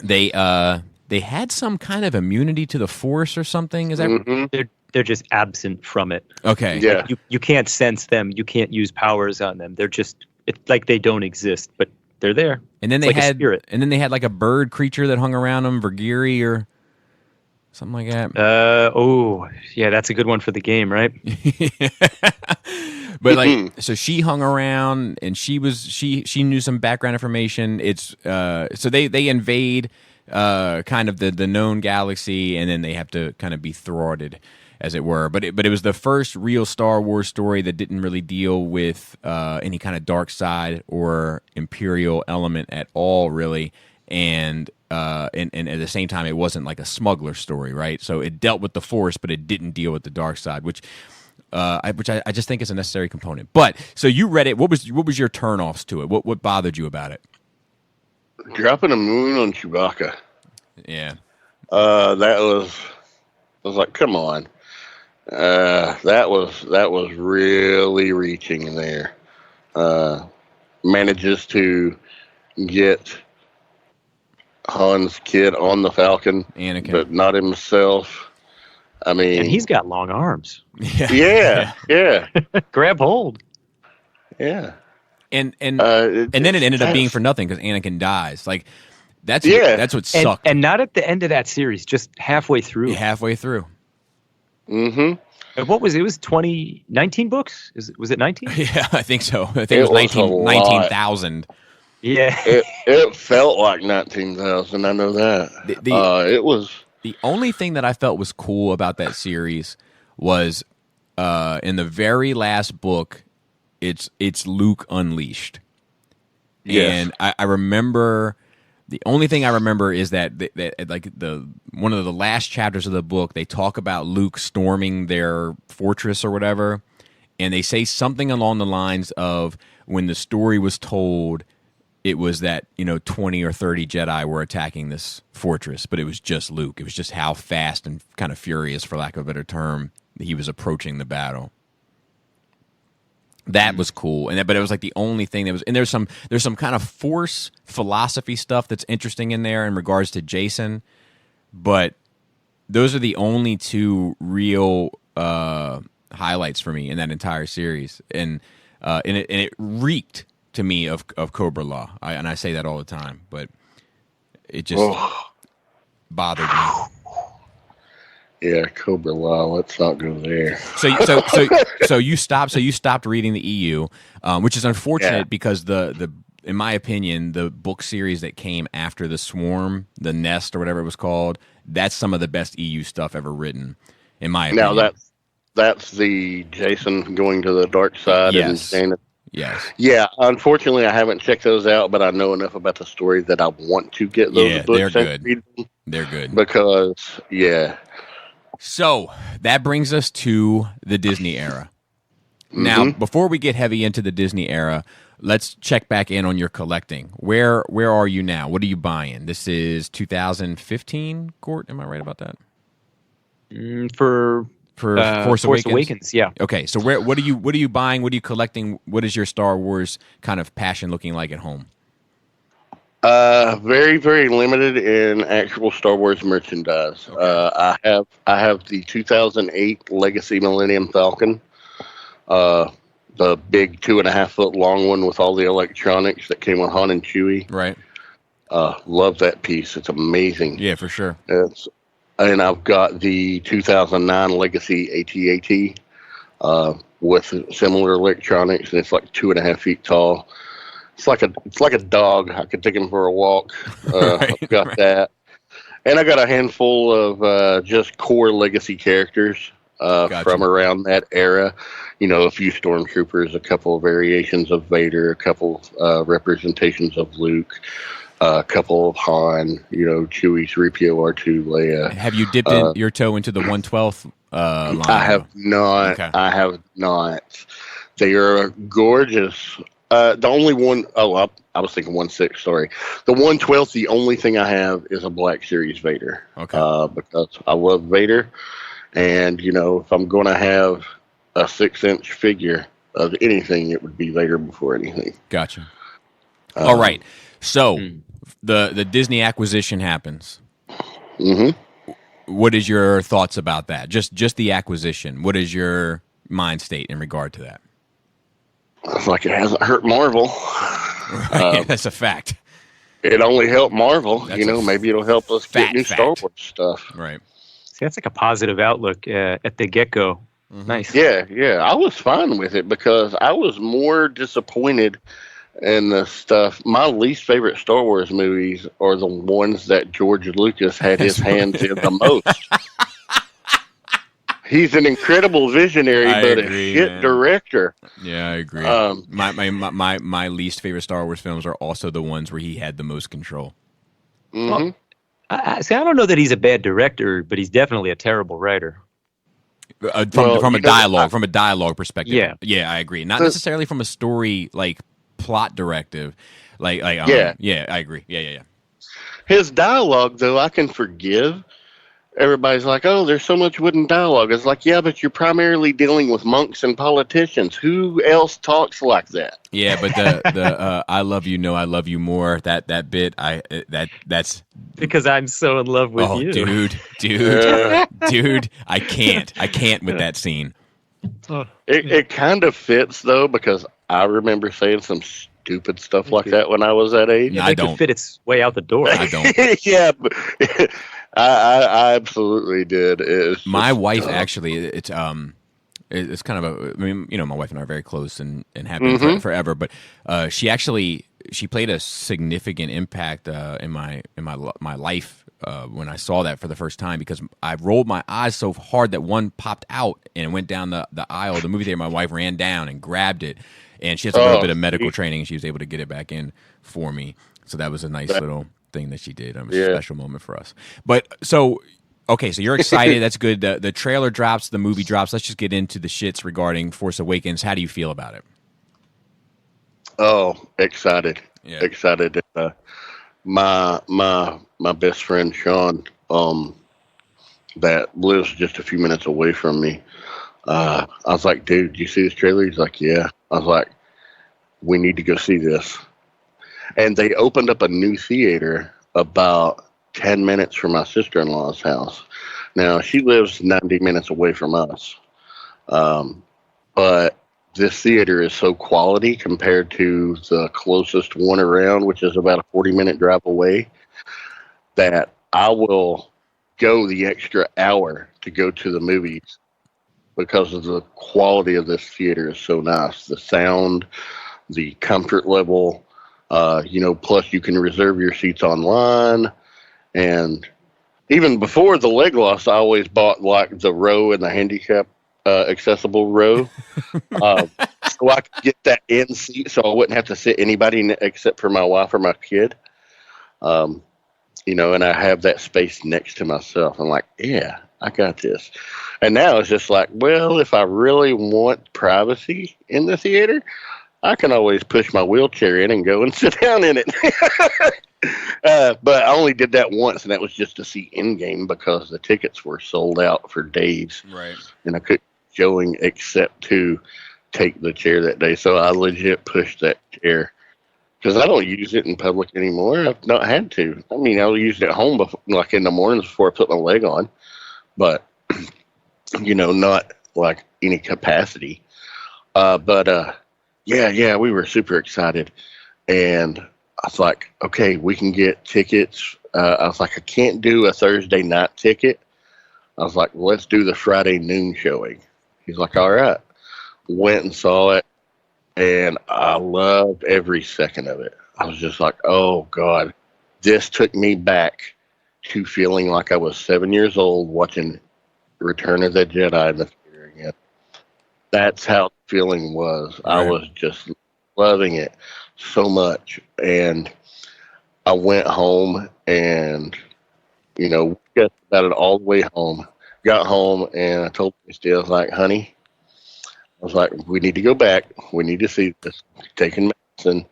They had some kind of immunity to the Force or something. Is that? They're just absent from it. Okay. Yeah. You can't sense them. You can't use powers on them. They're just like they don't exist, but they're there. And then they had like a bird creature that hung around them, Vergiri or something like that. That's a good one for the game, right? But so she hung around, and she knew some background information. It's so they invade kind of the known galaxy, and then they have to kind of be thwarted, as it were. But it was the first real Star Wars story that didn't really deal with any kind of dark side or Imperial element at all, really. And at the same time, it wasn't like a smuggler story, right? So it dealt with the Force, but it didn't deal with the dark side, which I just think is a necessary component. But so you read it. What was your turnoffs to it? What bothered you about it? Dropping a moon on Chewbacca. Yeah. I was like, come on. That was really reaching there. Manages to get Han's kid on the Falcon, Anakin, but not himself. I mean, and he's got long arms. Yeah. Grab hold. Yeah. And then it ended up being for nothing because Anakin dies. Like that's what sucked. And not at the end of that series, just halfway through. Halfway through. Mm-hmm. And what was it? It was 19 books? Was it 19? Yeah, I think so. I think it was 19,000. Yeah. It felt like 19,000. I know that. It was. The only thing that I felt was cool about that series was in the very last book, it's Luke unleashed. Yes. And I remember, the only thing I remember is that like one of the last chapters of the book, they talk about Luke storming their fortress or whatever, and they say something along the lines of, when the story was told, it was that 20 or 30 Jedi were attacking this fortress, but it was just Luke. It was just how fast and kind of furious, for lack of a better term, he was approaching the battle. That was cool, but it was like the only thing that was. And there's some kind of Force philosophy stuff that's interesting in there in regards to Jason, but those are the only two real highlights for me in that entire series, and it reeked to me of Cobra Law, and I say that all the time, but it just bothered me. Yeah, Cobra Law. Let's not go there. So you stopped reading the EU, which is unfortunate because the in my opinion, the book series that came after the Swarm, the Nest, or whatever it was called, that's some of the best EU stuff ever written, in my opinion. Now that's the Jason going to the dark side. Yes. And yes. Yeah, unfortunately, I haven't checked those out, but I know enough about the story that I want to get those books. They're good. Read them they're good. Because, yeah. So that brings us to the Disney era. Now, before we get heavy into the Disney era, let's check back in on your collecting. Where are you now? What are you buying? This is 2015, Court. Am I right about that? For Force Awakens? Yeah. Okay, so what are you buying? What are you collecting? What is your Star Wars kind of passion looking like at home? Very, very limited in actual Star Wars merchandise. Okay. I have the 2008 Legacy Millennium Falcon, the big 2.5 foot long one with all the electronics that came with Han and Chewie. Right. Love that piece. It's amazing. Yeah, for sure. And I've got the 2009 Legacy AT-AT with similar electronics, and it's like 2.5 feet tall. It's like a dog. I could take him for a walk. I've got that, and I got a handful of just core Legacy characters from around that era. A few stormtroopers, a couple of variations of Vader, a couple representations of Luke, a couple of Han. Chewie, 3PO, R2, Leia. Have you dipped your toe into the 112th line? I have not. Okay. I have not. They are gorgeous. The only one, I was thinking 1/6, sorry. The 1/12th, the only thing I have is a Black Series Vader. Okay. Because I love Vader. And, if I'm going to have a 6-inch figure of anything, it would be Vader before anything. Gotcha. All right. So the Disney acquisition happens. Mm-hmm. What is your thoughts about that? Just the acquisition. What is your mind state in regard to that? It's like it hasn't hurt Marvel. Right. That's a fact. It only helped Marvel. That's Maybe it'll help us get new Star Wars stuff. Right. See, that's like a positive outlook at the get-go. Mm-hmm. Nice. Yeah. I was fine with it because I was more disappointed in the stuff. My least favorite Star Wars movies are the ones that George Lucas had his hands in the most. He's an incredible visionary, but a shit director. Yeah, I agree. My least favorite Star Wars films are also the ones where he had the most control. Mm-hmm. Well, I don't know that he's a bad director, but he's definitely a terrible writer. From a dialogue perspective. Yeah, I agree. Not necessarily from a story plot directive. I agree. Yeah. His dialogue, though, I can forgive. Everybody's like, oh, there's so much wooden dialogue. It's like, yeah, but you're primarily dealing with monks and politicians. Who else talks like that? Yeah, but the I love you, no, I love you more. That bit, that's because I'm so in love with you, dude. I can't with that scene. It kind of fits though, because I remember saying some stupid stuff like that when I was that age. I don't fit its way out the door. I don't. Yeah, but I absolutely did. My wife actually, it's kind of a. I mean, my wife and I are very close and have been forever. But she played a significant impact in my life when I saw that for the first time, because I rolled my eyes so hard that one popped out and it went down the aisle of the movie theater. My wife ran down and grabbed it. and she has a little bit of see? medical training, and she was able to get it back in for me. So that was a nice little thing that she did. It was a special moment for us. But so, okay, so you're excited. That's good. The trailer drops, the movie drops. Let's just get into the shits regarding Force Awakens. How do you feel about it? Oh, excited. Yeah. Excited. My best friend Sean, that lives just a few minutes away from me. I was like, dude, you see this trailer? He's like, yeah. I was like, we need to go see this. And they opened up a new theater about 10 minutes from my sister-in-law's house. Now, she lives 90 minutes away from us. But this theater is so quality compared to the closest one around, which is about a 40-minute drive away, that I will go the extra hour to go to the movies because of the quality of this theater is so nice. The sound, the comfort level, plus you can reserve your seats online. And even before the leg loss, I always bought like the row and the handicap accessible row. So I could get that in seat so I wouldn't have to sit anybody except for my wife or my kid. And I have that space next to myself. I'm like, yeah, I got this. And now it's just like, well, if I really want privacy in the theater, I can always push my wheelchair in and go and sit down in it. But I only did that once, and that was just to see Endgame because the tickets were sold out for days. Right. And I couldn't showing except to take the chair that day. So I legit pushed that chair because I don't use it in public anymore. I've not had to. I mean, I'll use it at home, before, like in the mornings before I put my leg on. But, not like any capacity. Yeah, we were super excited. And I was like, okay, we can get tickets. I was like, I can't do a Thursday night ticket. I was like, well, let's do the Friday noon showing. He's like, all right. Went and saw it, and I loved every second of it. I was just like, oh, God. This took me back to feeling like I was 7 years old watching Return of the Jedi in the theater again. That's how the feeling was. Right. I was just loving it so much. And I went home and, got about it all the way home. Got home and I told Misty, I was like, honey, we need to go back. We need to see this. Taking medicine.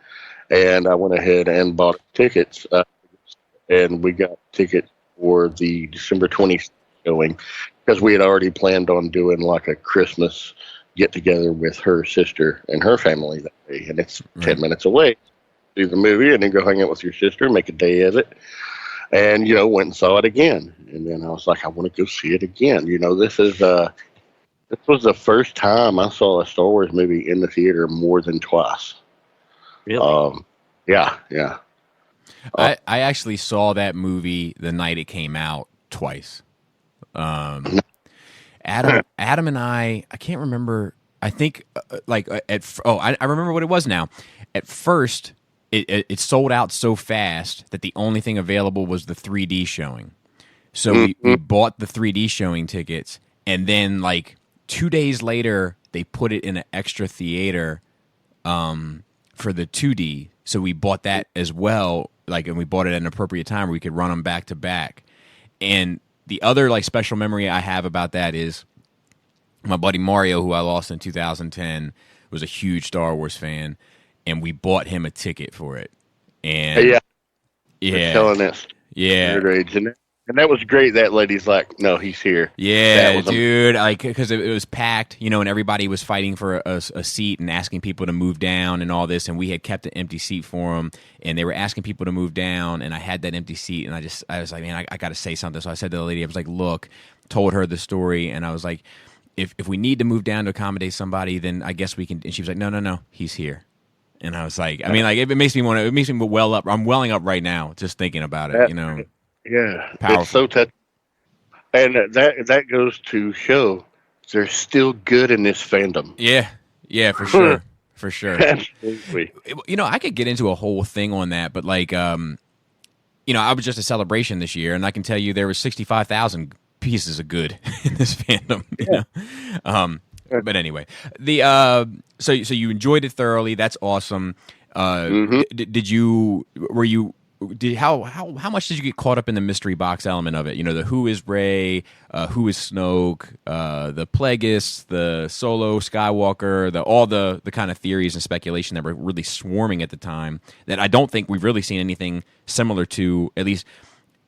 And I went ahead and bought tickets. And we got tickets for the December 20th showing because we had already planned on doing like a Christmas get together with her sister and her family that day. And it's 10 minutes away. Do the movie and then go hang out with your sister, make a day of it. And, went and saw it again. And then I was like, I want to go see it again. This was the first time I saw a Star Wars movie in the theater more than twice. Really? Yeah. I actually saw that movie the night it came out twice. Adam and I can't remember. I think I remember what it was now. At first, it sold out so fast that the only thing available was the 3D showing. So we bought the 3D showing tickets, and then 2 days later, they put it in an extra theater for the 2D. So we bought that as well, and we bought it at an appropriate time where we could run them back to back. And the other special memory I have about that is my buddy Mario, who I lost in 2010, was a huge Star Wars fan, and we bought him a ticket for it. And They're telling us. Yeah. And that was great. That lady's like, no, he's here. Yeah, dude. Because it was packed, and everybody was fighting for a seat and asking people to move down and all this. And we had kept an empty seat for them, and they were asking people to move down. And I had that empty seat, and I was like, man, I got to say something. So I said to the lady, I was like, look, told her the story, and I was like, if we need to move down to accommodate somebody, then I guess we can. And she was like, no, he's here. And I was like, it makes me want to. It makes me well up. I'm welling up right now just thinking about it. Yeah, Powerful. It's so touching. And that goes to show they're still good in this fandom. Yeah, for sure. For sure. Absolutely. I could get into a whole thing on that, but I was just a celebration this year, and I can tell you there was 65,000 pieces of good in this fandom. But anyway, the so you enjoyed it thoroughly. That's awesome. Did you were you did how much did you get caught up in the mystery box element of it? You know, the who is Rey, who is Snoke, the Plagueis, the Solo Skywalker, all the kind of theories and speculation that were really swarming at the time. That I don't think we've really seen anything similar to, at least,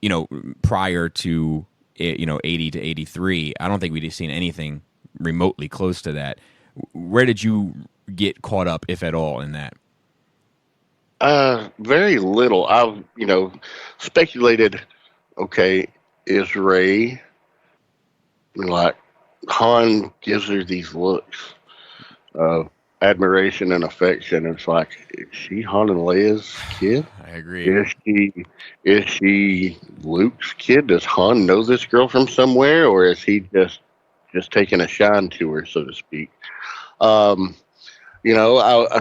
you know, prior to 80 to 83. I don't think we'd seen anything remotely close to that. Where did you get caught up, if at all, in that? Very little. I've, speculated, okay, is Rey, like, Han gives her these looks of admiration and affection. It's like, is she Han and Leia's kid? I agree. Is she Luke's kid? Does Han know this girl from somewhere, or is he just taking a shine to her, so to speak? I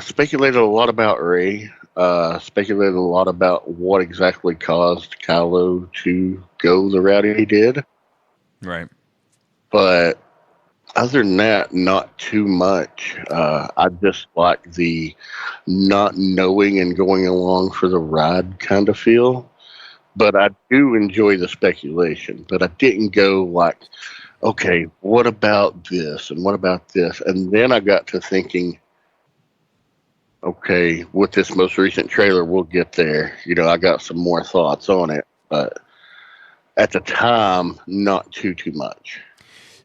speculated a lot about Rey. Speculated a lot about what exactly caused Kylo to go the route he did. Right. But other than that, not too much. I just like the not knowing and going along for the ride kind of feel. But I do enjoy the speculation. But I didn't go like, okay, what about this and what about this? And then I got to thinking, okay, with this most recent trailer, we'll get there. I got some more thoughts on it, but at the time, not too much.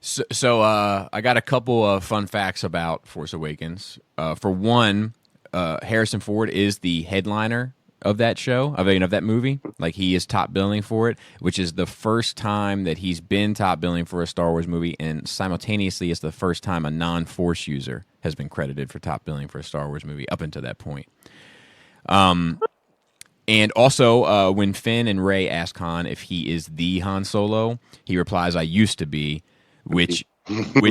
So I got a couple of fun facts about Force Awakens. For one, Harrison Ford is the headliner of that show, of that movie. Like, he is top billing for it, which is the first time that he's been top billing for a Star Wars movie, and simultaneously it's the first time a non-Force user has been credited for top billing for a Star Wars movie up until that point. And also, when Finn and Rey ask Han if he is the Han Solo, he replies, "I used to be," which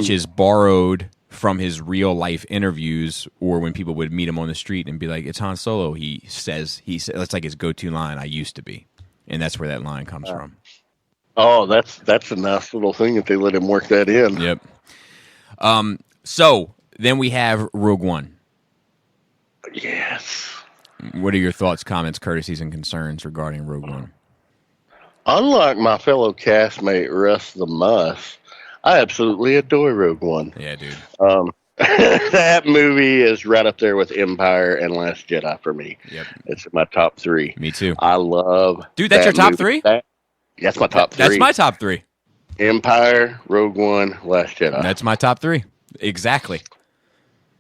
is borrowed from his real life interviews, or when people would meet him on the street and be like, "It's Han Solo," he says that's like his go-to line, "I used to be," and that's where that line comes from. Oh, that's a nice little thing that they let him work that in. Yep. So then we have Rogue One. Yes. What are your thoughts, comments, courtesies, and concerns regarding Rogue One? Unlike my fellow castmate Russ the Muss, I absolutely adore Rogue One. Yeah, dude. That movie is right up there with Empire and Last Jedi for me. Yep. It's my top three. Me too. I love Dude, that's your top movie. three? That's my top three. That's my top three. Empire, Rogue One, Last Jedi. That's my top three. Exactly.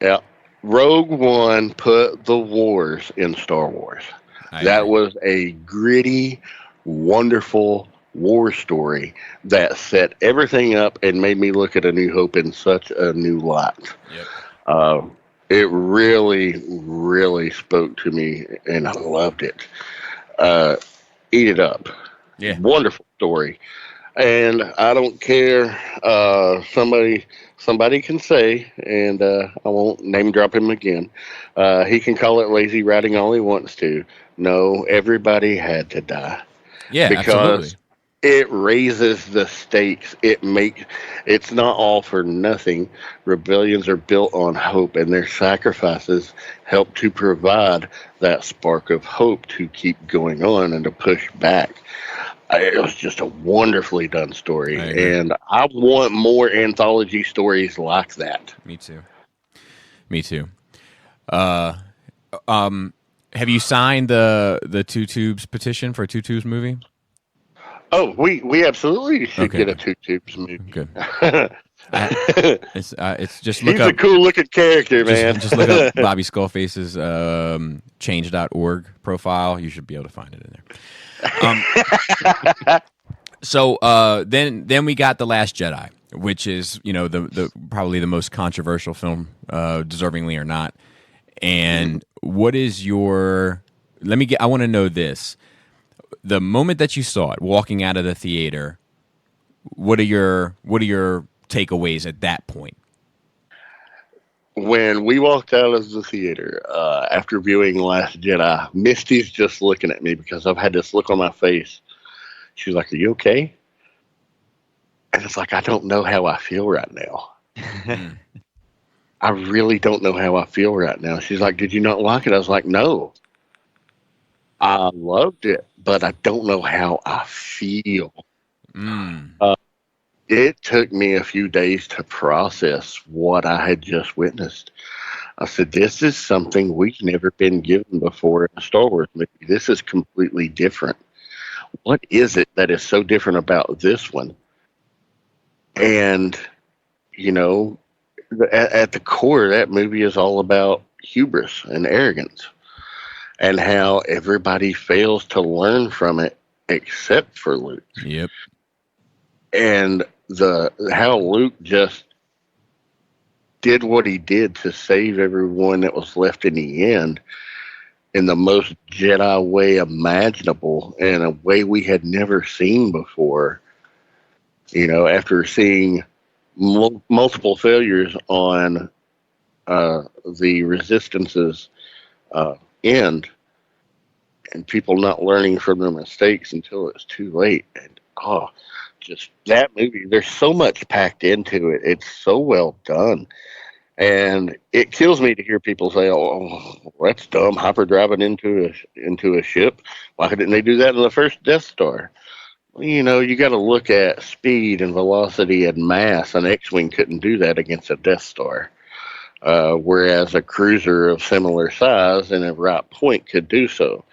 Yeah. Rogue One put the wars in Star Wars. That was a gritty, wonderful war story that set everything up and made me look at A New Hope in such a new light. Yep. It really, really spoke to me, and I loved it. Eat it up. Yeah. Wonderful story. And I don't care. Somebody can say, and I won't name drop him again. He can call it lazy writing all he wants to. No, everybody had to die. Yeah, because absolutely. It raises the stakes. It's not all for nothing. Rebellions are built on hope, and their sacrifices help to provide that spark of hope to keep going on and to push back. It was just a wonderfully done story, and I want more anthology stories like that. Me too. Have you signed the Two Tubes petition for a Two Tubes movie? Oh, we absolutely should get a Two Tubes movie. Good. It's just look He's up, a cool looking character, man. Just look up Bobby Skullface's change.org profile. You should be able to find it in there. So then we got The Last Jedi, which is the probably the most controversial film, deservingly or not. And what is your? I want to know this. The moment that you saw it, walking out of the theater, what are your takeaways at that point? When we walked out of the theater after viewing Last Jedi, Misty's just looking at me because I've had this look on my face. She's like, "Are you okay?" And it's like, I don't know how I feel right now. I really don't know how I feel right now. She's like, did you not like it? I was like, no, I loved it, but I don't know how I feel. Mm. It took me a few days to process what I had just witnessed. I said, this is something we've never been given before in a Star Wars movie. This is completely different. What is it that is so different about this one? And, you know, at the core, that movie is all about hubris and arrogance and how everybody fails to learn from it except for Luke. Yep. And how Luke just did what he did to save everyone that was left in the end in the most Jedi way imaginable and a way we had never seen before. You know, after seeing multiple failures on the Resistance's end and people not learning from their mistakes until it's too late. And just that movie, there's so much packed into it. It's so well done. And it kills me to hear people say, "Oh, that's dumb, hyperdriving into a ship. Why didn't they do that in the first Death Star?" Well, you know, you got to look at speed and velocity and mass. An X-wing couldn't do that against a Death Star, whereas a cruiser of similar size and a right point could do so.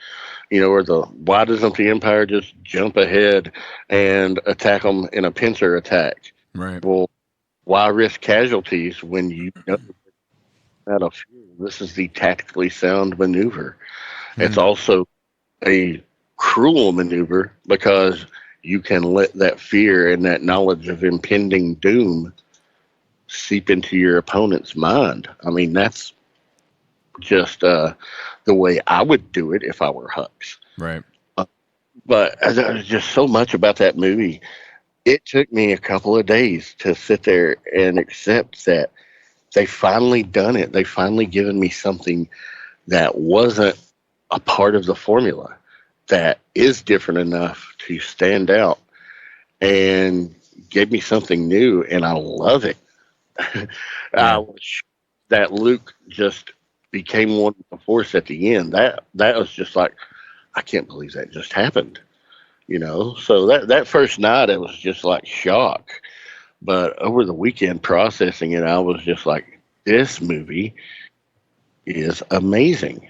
You know, why doesn't the Empire just jump ahead and attack them in a pincer attack? Right. Well, why risk casualties when you know out of fuel? This is the tactically sound maneuver. It's also a cruel maneuver because you can let that fear and that knowledge of impending doom seep into your opponent's mind. I mean, that's just the way I would do it if I were Hux. Right. But there's just so much about that movie. It took me a couple of days to sit there and accept that they finally done it. They finally given me something that wasn't a part of the formula, that is different enough to stand out, and gave me something new, and I love it. I was shocked that Luke just became one with the Force at the end. That was just like, I can't believe that just happened. You know, so that first night it was just like shock. But over the weekend processing it, I was just like, this movie is amazing.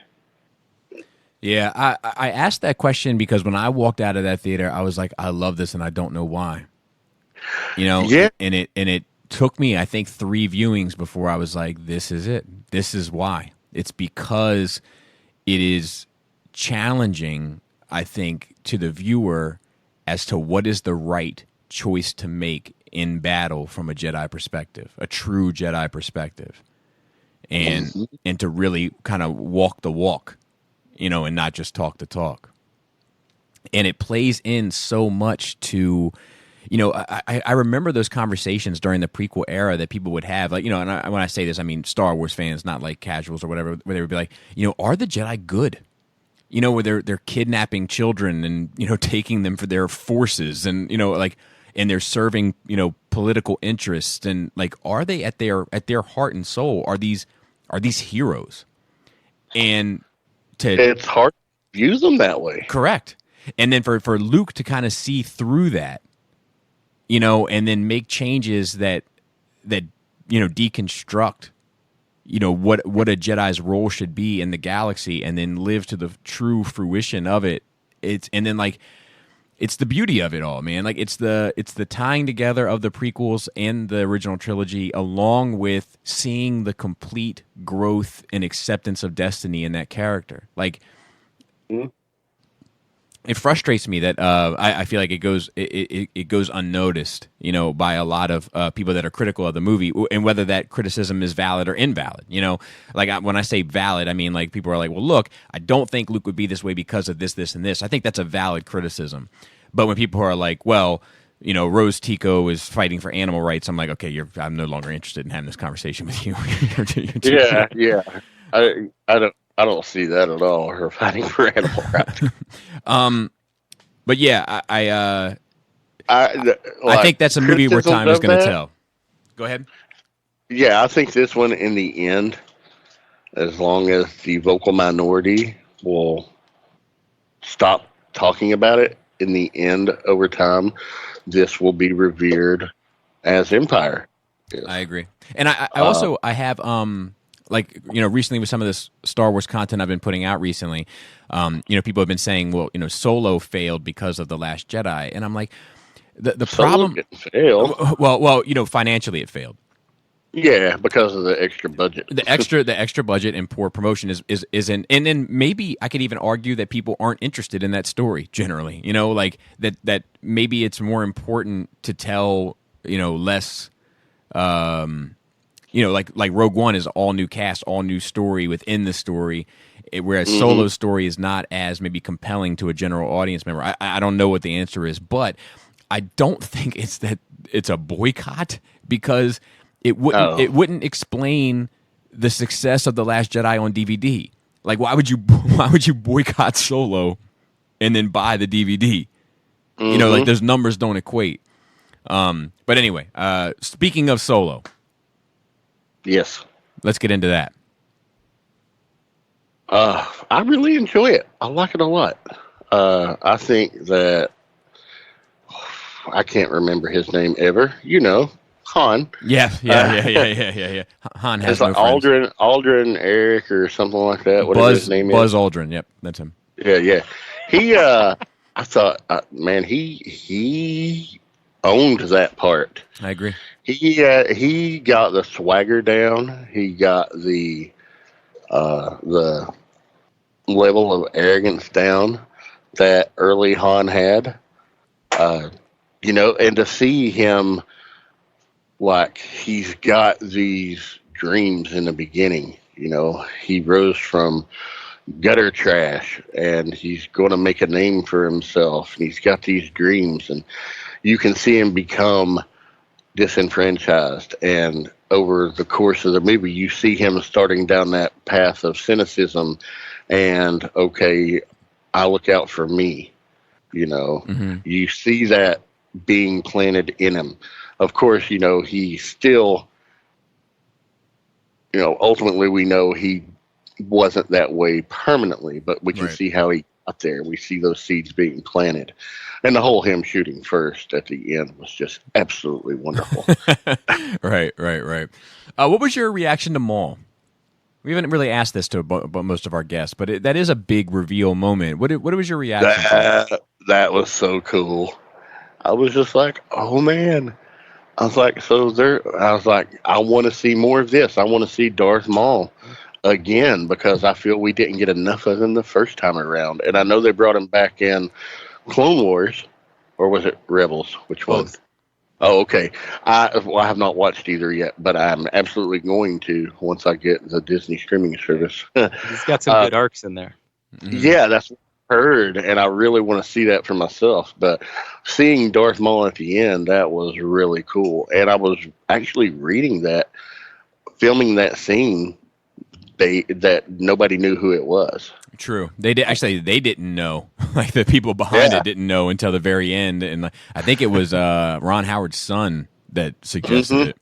Yeah, I asked that question because when I walked out of that theater, I was like, I love this and I don't know why. You know, and it took me, I think, 3 viewings before I was like, this is it. This is why. It's because it is challenging, I think, to the viewer as to what is the right choice to make in battle from a Jedi perspective, a true Jedi perspective, and to really kind of walk the walk, you know, and not just talk the talk. And it plays in so much to, you know, I remember those conversations during the prequel era that people would have, like, you know, and when I say this, I mean Star Wars fans, not like casuals or whatever, where they would be like, you know, are the Jedi good? You know, where they're kidnapping children and, you know, taking them for their forces and, you know, like, and they're serving, you know, political interests, and like, are they at their heart and soul, are these heroes? And it's hard to use them that way. Correct. And then for Luke to kind of see through that, you know, and then make changes that you know, deconstruct, you know, what a Jedi's role should be in the galaxy, and then live to the true fruition of it. And then like, it's the beauty of it all, man. Like, it's the tying together of the prequels and the original trilogy, along with seeing the complete growth and acceptance of destiny in that character. Like, it frustrates me that I feel like it goes unnoticed, you know, by a lot of people that are critical of the movie, and whether that criticism is valid or invalid. You know, like when I say valid, I mean like people are like, well, look, I don't think Luke would be this way because of this, this, and this. I think that's a valid criticism. But when people are like, well, you know, Rose Tico is fighting for animal rights, I'm like, okay, I'm no longer interested in having this conversation with you. Yeah. I don't see that at all. Her fighting for animal rights. But yeah, I I think that's a movie where time is going to tell. Go ahead. Yeah, I think this one in the end, as long as the vocal minority will stop talking about it, in the end, over time, this will be revered as Empire is. I agree. And I Uh, also I have like recently with some of this Star Wars content I've been putting out recently, people have been saying, well, Solo failed because of the Last Jedi, and I'm like, the Solo problem. didn't fail. Well, financially it failed. Yeah, because of the extra budget. The extra budget and poor promotion isn't, and then maybe I could even argue that people aren't interested in that story generally. Like that maybe it's more important to tell less. Like Rogue One is all new cast, all new story within the story, whereas Solo's story is not as maybe compelling to a general audience member. I don't know what the answer is, but I don't think it's a boycott because Oh, it wouldn't explain the success of The Last Jedi on DVD. Like why would you boycott Solo and then buy the DVD? Like those numbers don't equate. But anyway, speaking of Solo, yes. let's get into that. I really enjoy it. I like it a lot. I think that I can't remember his name ever. Han. Yeah. Han has It's no like friends. Aldrin Eric or something like that. Whatever his name Buzz is. Aldrin. Yep, that's him. Yeah. He. I thought, man, he owned that part. I agree. He got the swagger down. He got the level of arrogance down that early Han had. And to see him like he's got these dreams in the beginning. He rose from gutter trash and he's going to make a name for himself. And he's got these dreams, and you can see him become disenfranchised. And over the course of the movie, you see him starting down that path of cynicism and, okay, I look out for me. You see that being planted in him. Of course, he still, ultimately we know he wasn't that way permanently, but we can Right. see how he got there. We see those seeds being planted. And the whole him shooting first at the end was just absolutely wonderful. Right. What was your reaction to Maul? We haven't really asked this to most of our guests, but that is a big reveal moment. What was your reaction to it? That was so cool. I was just like, oh man. I was like, I want to see more of this. I want to see Darth Maul again because I feel we didn't get enough of him the first time around. And I know they brought him back in Clone Wars, or was it Rebels? Which one? Both. Oh, okay. I have not watched either yet, but I'm absolutely going to once I get the Disney streaming service. He's got some good arcs in there. Yeah, that's what I heard, and I really want to see that for myself. But seeing Darth Maul at the end, that was really cool. And I was actually reading that, filming that scene, that nobody knew who it was. True. They didn't know. Like the people behind Yeah. it didn't know until the very end, and I think it was Ron Howard's son that suggested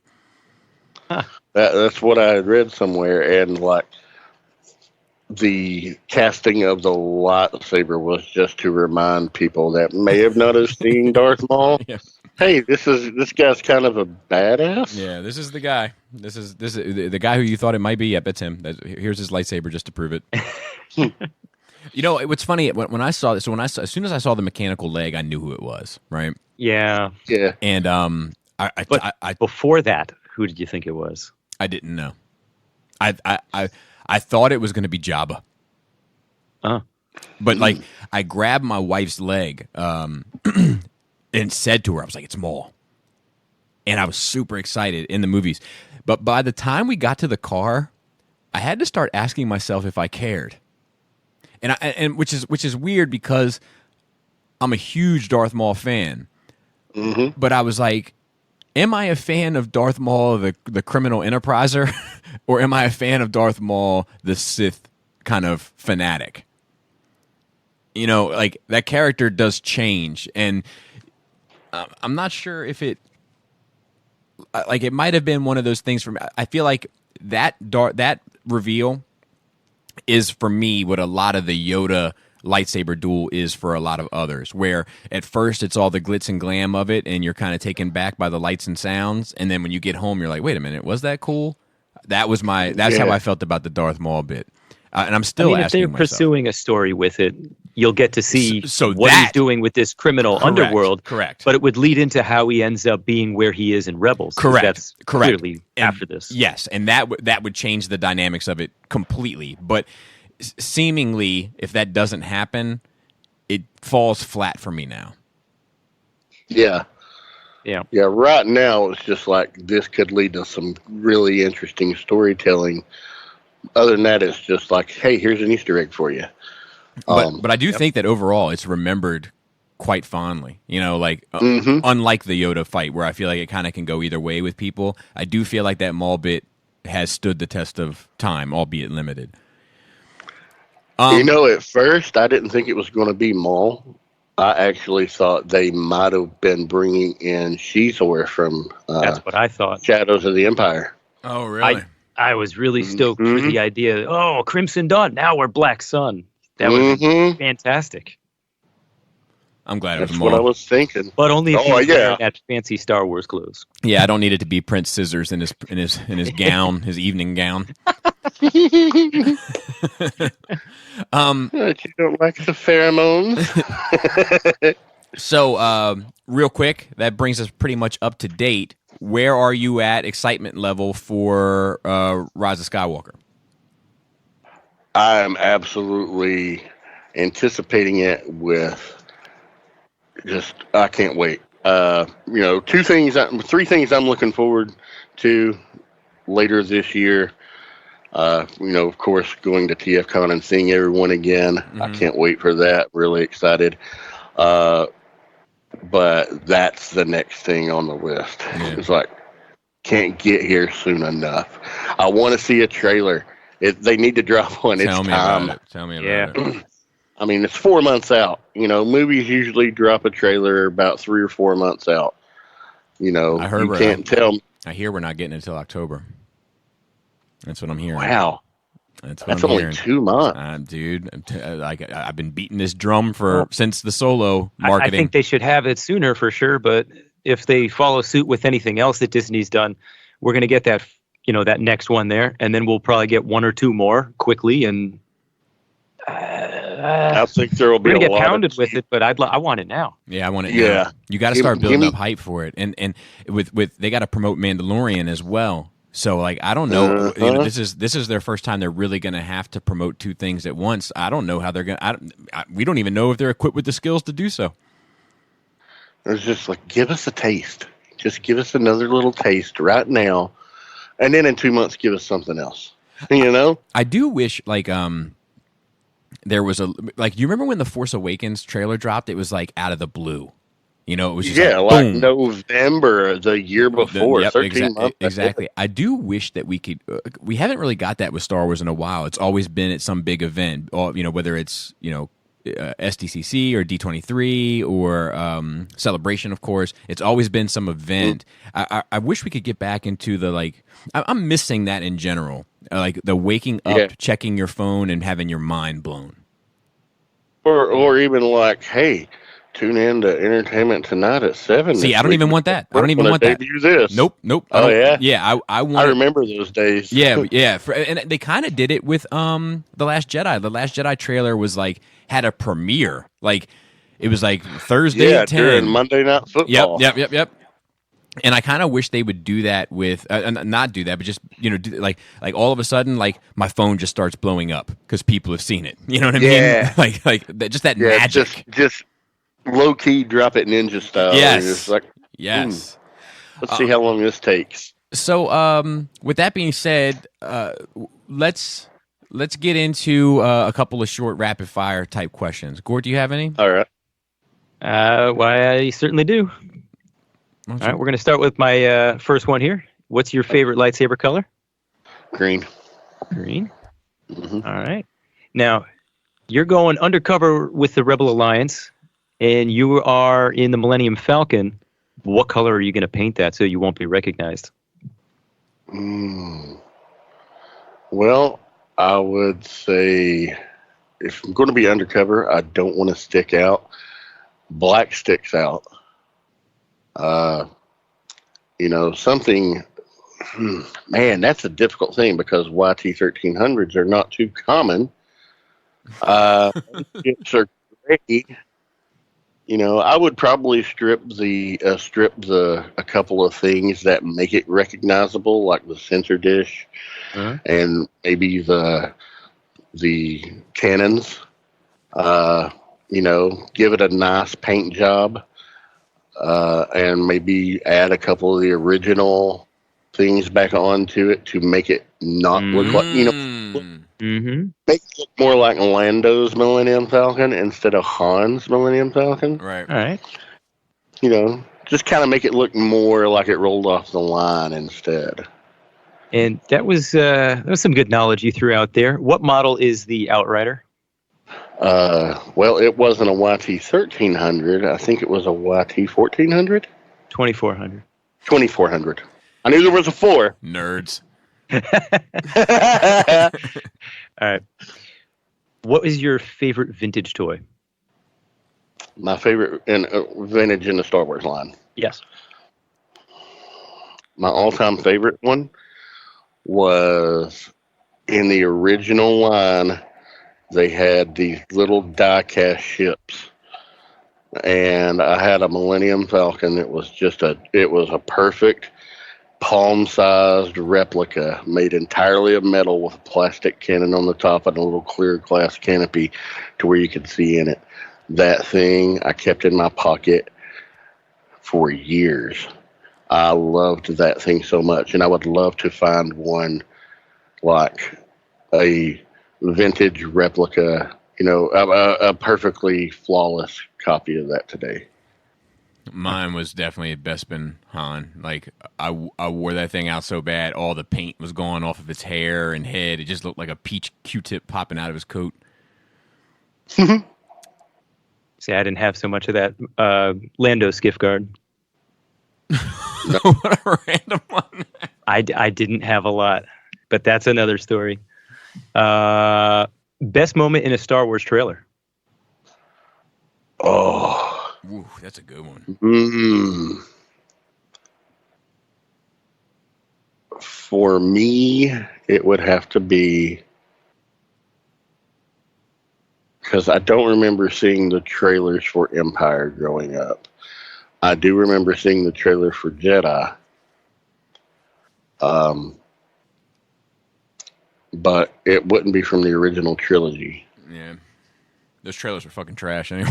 it. That's what I had read somewhere, and like the casting of the lightsaber was just to remind people that may have not have seen Darth Maul. Yeah. Hey, this guy's kind of a badass. Yeah, this is the guy. This is the guy who you thought it might be. Yep, it's him. Here's his lightsaber just to prove it. What's funny when I saw this. So as soon as I saw the mechanical leg, I knew who it was. Right. Yeah. Yeah. And I Before that, who did you think it was? I didn't know. I thought it was going to be Jabba. But like I grabbed my wife's leg and said to her, I was like, "It's Maul," and I was super excited in the movies. But by the time we got to the car, I had to start asking myself if I cared, and which is weird because I'm a huge Darth Maul fan. But I was like, am I a fan of Darth Maul, the criminal enterpriser, or am I a fan of Darth Maul, the Sith kind of fanatic? Like that character does change, and I'm not sure if it like it might have been one of those things for me. I feel like that reveal is for me what a lot of the Yoda lightsaber duel is for a lot of others, where at first it's all the glitz and glam of it and you're kind of taken back by the lights and sounds, and then when you get home you're like, wait a minute, was that cool? That's how I felt about the Darth Maul bit. And I'm still asking if they're myself, pursuing a story with it, you'll get to see so what he's doing with this criminal underworld. Correct. But it would lead into how he ends up being where he is in Rebels. Correct. That's clearly after this. Yes, and that would change the dynamics of it completely. But seemingly, if that doesn't happen, it falls flat for me now. Yeah. Yeah. Yeah, right now it's just like this could lead to some really interesting storytelling. Other than that, it's just like, hey, here's an Easter egg for you. But I do think that overall it's remembered quite fondly. You know, like unlike the Yoda fight, where I feel like it kind of can go either way with people, I do feel like that Maul bit has stood the test of time, albeit limited. At first I didn't think it was going to be Maul. I actually thought they might have been bringing in Shizor from that's what I thought. Shadows of the Empire. Oh, really? I was really stoked for the idea. Oh, Crimson Dawn. Now we're Black Sun. That would be fantastic. I'm glad it was That's Maul. what I was thinking. But only if he's wearing that fancy Star Wars clothes. Yeah, I don't need it to be Prince Scissors in his gown, his evening gown. But you don't like the pheromones. So, real quick, that brings us pretty much up to date. Where are you at excitement level for Rise of Skywalker? I am absolutely anticipating it with I can't wait. Three things I'm looking forward to later this year. Of course, going to TFCon and seeing everyone again. Mm-hmm. I can't wait for that. Really excited. But that's the next thing on the list. Yeah. It's like, can't get here soon enough. I want to see a trailer. They need to drop one. Tell me about it. I mean, it's 4 months out. Movies usually drop a trailer about 3 or 4 months out. I heard you can't tell me. I hear we're not getting it until October. That's what I'm hearing. Wow. That's only hearing. 2 months. Dude, I've been beating this drum since the Solo marketing. I think they should have it sooner for sure, but if they follow suit with anything else that Disney's done, we're going to get that, that next one there, and then we'll probably get 1 or 2 more quickly, and I think there will be we're a gonna get lot pounded with it, but I want it now. Yeah, I want it now. You got to start building up hype for it, and with they got to promote Mandalorian as well. So, like, I don't know. This is their first time they're really going to have to promote 2 things at once. I don't know how they're going to. We don't even know if they're equipped with the skills to do so. It's just like, give us a taste. Just give us another little taste right now, and then in 2 months, give us something else. I do wish, like, there was you remember when the Force Awakens trailer dropped? It was like out of the blue. It was just like November the year before, 13 months. Exactly. I do wish that we could. We haven't really got that with Star Wars in a while. It's always been at some big event, whether it's SDCC or D23 or Celebration. Of course, it's always been some event. I wish we could get back into the I'm missing that in general, like the waking up, checking your phone, and having your mind blown. Or even like, hey, tune in to Entertainment Tonight at 7. See, I don't even want that. I don't even want that. Debut this. Nope. Oh, yeah? Yeah, I want. I remember those days. Yeah. And they kind of did it with The Last Jedi. The Last Jedi trailer was had a premiere. It was Thursday at 10. During Monday Night Football. Yep. And I kind of wish they would do that with, not do that, but just, like all of a sudden, my phone just starts blowing up because people have seen it. You know what I mean? Just that magic. Just low key drop it ninja style. Yes. Yes. Let's see how long this takes. So, with that being said, let's get into a couple of short rapid fire type questions. Gord, do you have any? All right. Why, I certainly do. All right, we're going to start with my first one here. What's your favorite lightsaber color? Green. Green. Mm-hmm. All right. Now, you're going undercover with the Rebel Alliance, and you are in the Millennium Falcon, what color are you going to paint that so you won't be recognized? Well, I would say if I'm going to be undercover, I don't want to stick out. Black sticks out. Something. Man, that's a difficult thing because YT1300s are not too common. Chips are great. I would probably strip a couple of things that make it recognizable, like the sensor dish and maybe the cannons. Give it a nice paint job, and maybe add a couple of the original things back onto it to make it not look like make it look more like Lando's Millennium Falcon instead of Han's Millennium Falcon. Right. All right. Just kind of make it look more like it rolled off the line instead. And that was some good knowledge you threw out there. What model is the Outrider? Well, it wasn't a YT1300. I think it was a YT1400. 2400. 2400. I knew there was a 4. Nerds. All right. What is your favorite vintage toy? My favorite vintage in the Star Wars line. Yes. My all-time favorite one was in the original line. They had these little die-cast ships, and I had a Millennium Falcon. It was a perfect palm-sized replica made entirely of metal with a plastic cannon on the top and a little clear glass canopy to where you could see in it. That thing I kept in my pocket for years. I loved that thing so much, and I would love to find one like a vintage replica, a perfectly flawless copy of that today. Mine was definitely a Bespin Han. Like, I wore that thing out so bad, all the paint was going off of its hair and head. It just looked like a peach Q-tip popping out of his coat. See, I didn't have so much of that Lando skiff guard. What a random one. I didn't have a lot, but that's another story. Best moment in a Star Wars trailer? Oh. Ooh, that's a good one. For me, it would have to be, because I don't remember seeing the trailers for Empire growing up. I do remember seeing the trailer for Jedi. But it wouldn't be from the original trilogy. Yeah. Those trailers are fucking trash anyway.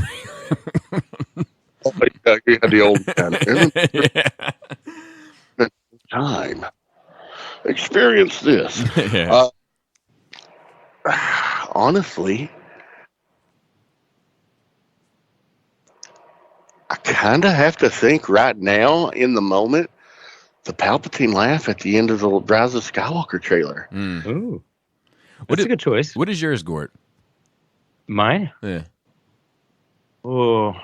You had the old time. Experience this. Yeah. Honestly, I kind of have to think right now, in the moment, the Palpatine laugh at the end of the Rise of Skywalker trailer. Ooh. That's a good choice. What is yours, Gort? Mine? Yeah. Oh.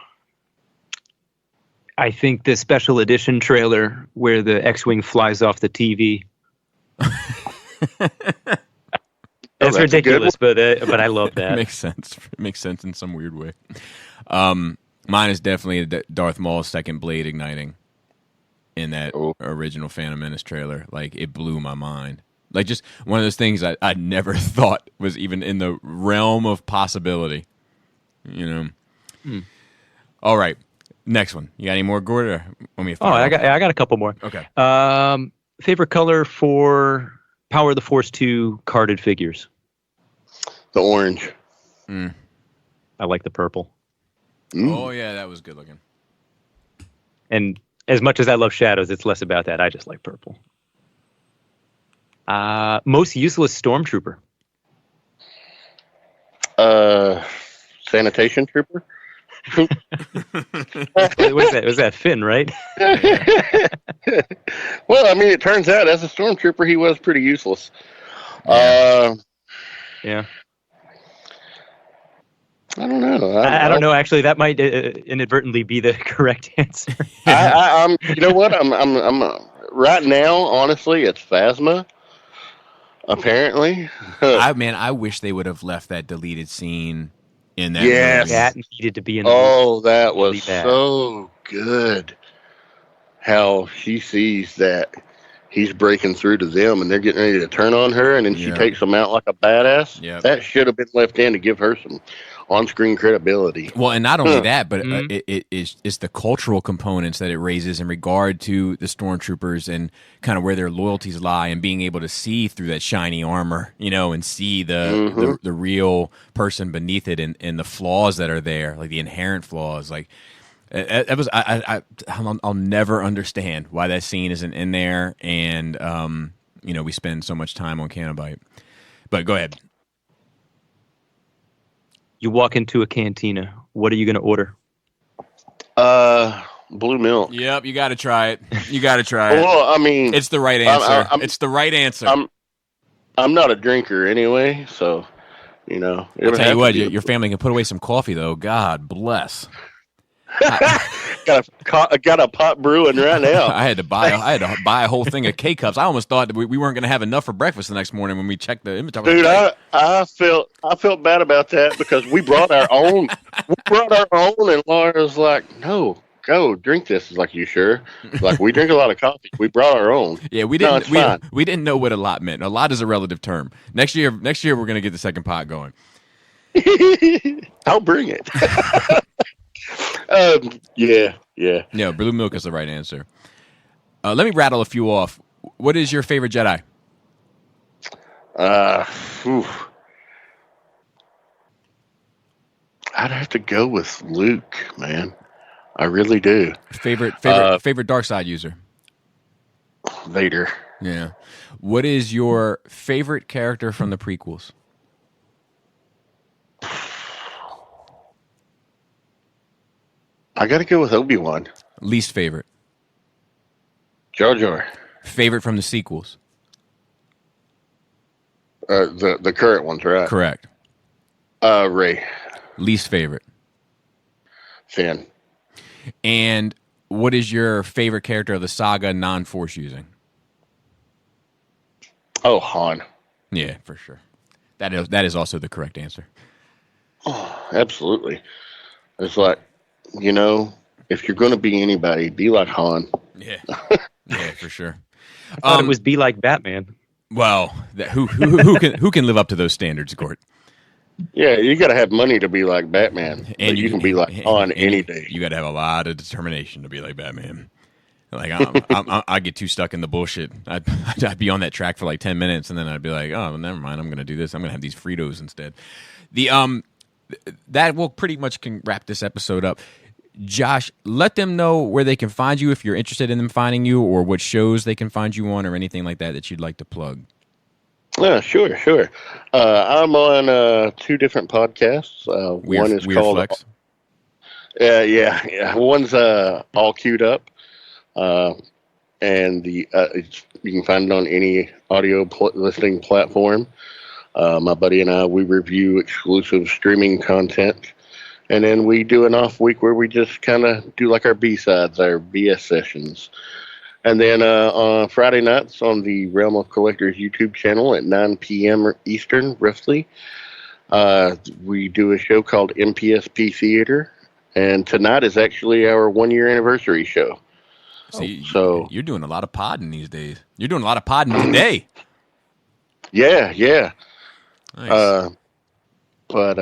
I think the special edition trailer where the X-Wing flies off the TV. That's ridiculous, but I love that. It makes sense. It makes sense in some weird way. Mine is definitely Darth Maul's second blade igniting in that original Phantom Menace trailer. Like, it blew my mind. Like, just one of those things I never thought was even in the realm of possibility. All right. Next one. You got any more, Gord? Or want me to I got a couple more. Okay. Favorite color for Power of the Force 2 carded figures? The orange. I like the purple. Oh, yeah, that was good looking. And as much as I love shadows, it's less about that. I just like purple. Most useless stormtrooper? Sanitation trooper? Was that Finn, right? Well, I mean, it turns out as a stormtrooper, he was pretty useless. Yeah. I don't know. I don't know. Actually, that might inadvertently be the correct answer. I'm. You know what? Right now. Honestly, it's Phasma. Apparently. I wish they would have left that deleted scene in that Yes. movie. That needed to be in the Oh, movie. that Really was bad. so good. How she sees that he's breaking through to them, and they're getting ready to turn on her, and then she Yeah. takes him out like a badass. Yep. That should have been left in to give her some on-screen credibility. Well, and not only that, but Mhm. it's the cultural components that it raises in regard to the stormtroopers and kind of where their loyalties lie, and being able to see through that shiny armor, and see the real person beneath it, and the flaws that are there, like the inherent flaws. Like it was, I'll never understand why that scene isn't in there, and we spend so much time on Canobite. But go ahead. You walk into a cantina. What are you going to order? Blue milk. Yep, you got to try it. You got to try it. Well, I mean, It's the right answer. It's the right answer. I'm not a drinker anyway, so I'll tell you what, your family can put away some coffee, though. God bless. got a pot brewing right now. I had to buy a whole thing of K-cups. I almost thought that we weren't going to have enough for breakfast the next morning when we checked the inventory. Dude, I felt bad about that because we brought our own. And Laura's like, "No, go drink this." Is like, "You sure?" Like, we drink a lot of coffee. We brought our own. Yeah, we didn't. We didn't know what a lot meant. A lot is a relative term. Next year we're going to get the second pot going. I'll bring it. Yeah. No, blue milk is the right answer. Let me rattle a few off. What is your favorite Jedi? I'd have to go with Luke, man. I really do. Favorite dark side user? Vader. Yeah. What is your favorite character from the prequels? I got to go with Obi-Wan. Least favorite? Jar Jar. Favorite from the sequels? The current ones, right? Correct. Rey. Least favorite? Finn. And what is your favorite character of the saga non-force using? Oh, Han. Yeah, for sure. That is also the correct answer. Oh, absolutely. It's like, if you're going to be anybody, be like Han. Yeah, for sure. I thought it was be like Batman. Well, who can live up to those standards, Gort? Yeah, you got to have money to be like Batman, and you can be like Han any day. You got to have a lot of determination to be like Batman. Like I get too stuck in the bullshit. I'd be on that track for like 10 minutes, and then I'd be like, oh, well, never mind. I'm going to do this. I'm going to have these Fritos instead. That will pretty much can wrap this episode up. Josh, let them know where they can find you if you're interested in them finding you, or what shows they can find you on, or anything like that you'd like to plug. Yeah, sure. I'm on 2 different podcasts. One is Weird called Flex. Yeah. One's all queued up, and you can find it on any audio listening platform. My buddy and I, we review exclusive streaming content, and then we do an off week where we just kind of do like our B-sides, our BS sessions. And then on Friday nights on the Realm of Collectors YouTube channel at 9 p.m. Eastern, roughly, we do a show called MPSP Theater. And tonight is actually our 1-year anniversary show. So you're doing a lot of podding these days. You're doing a lot of podding today. Yeah. Nice. But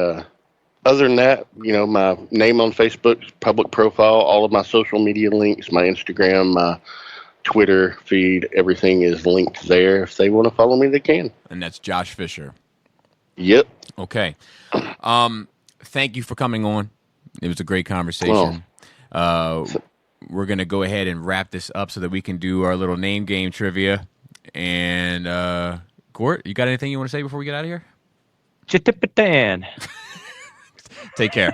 other than that, my name on Facebook, public profile, all of my social media links, my Instagram, my Twitter feed, everything is linked there. If they want to follow me, they can. And that's Josh Fisher. Yep. Okay. Thank you for coming on. It was a great conversation. We're going to go ahead and wrap this up so that we can do our little name game trivia. And, Gort, you got anything you want to say before we get out of here? Chittipitan. Take care.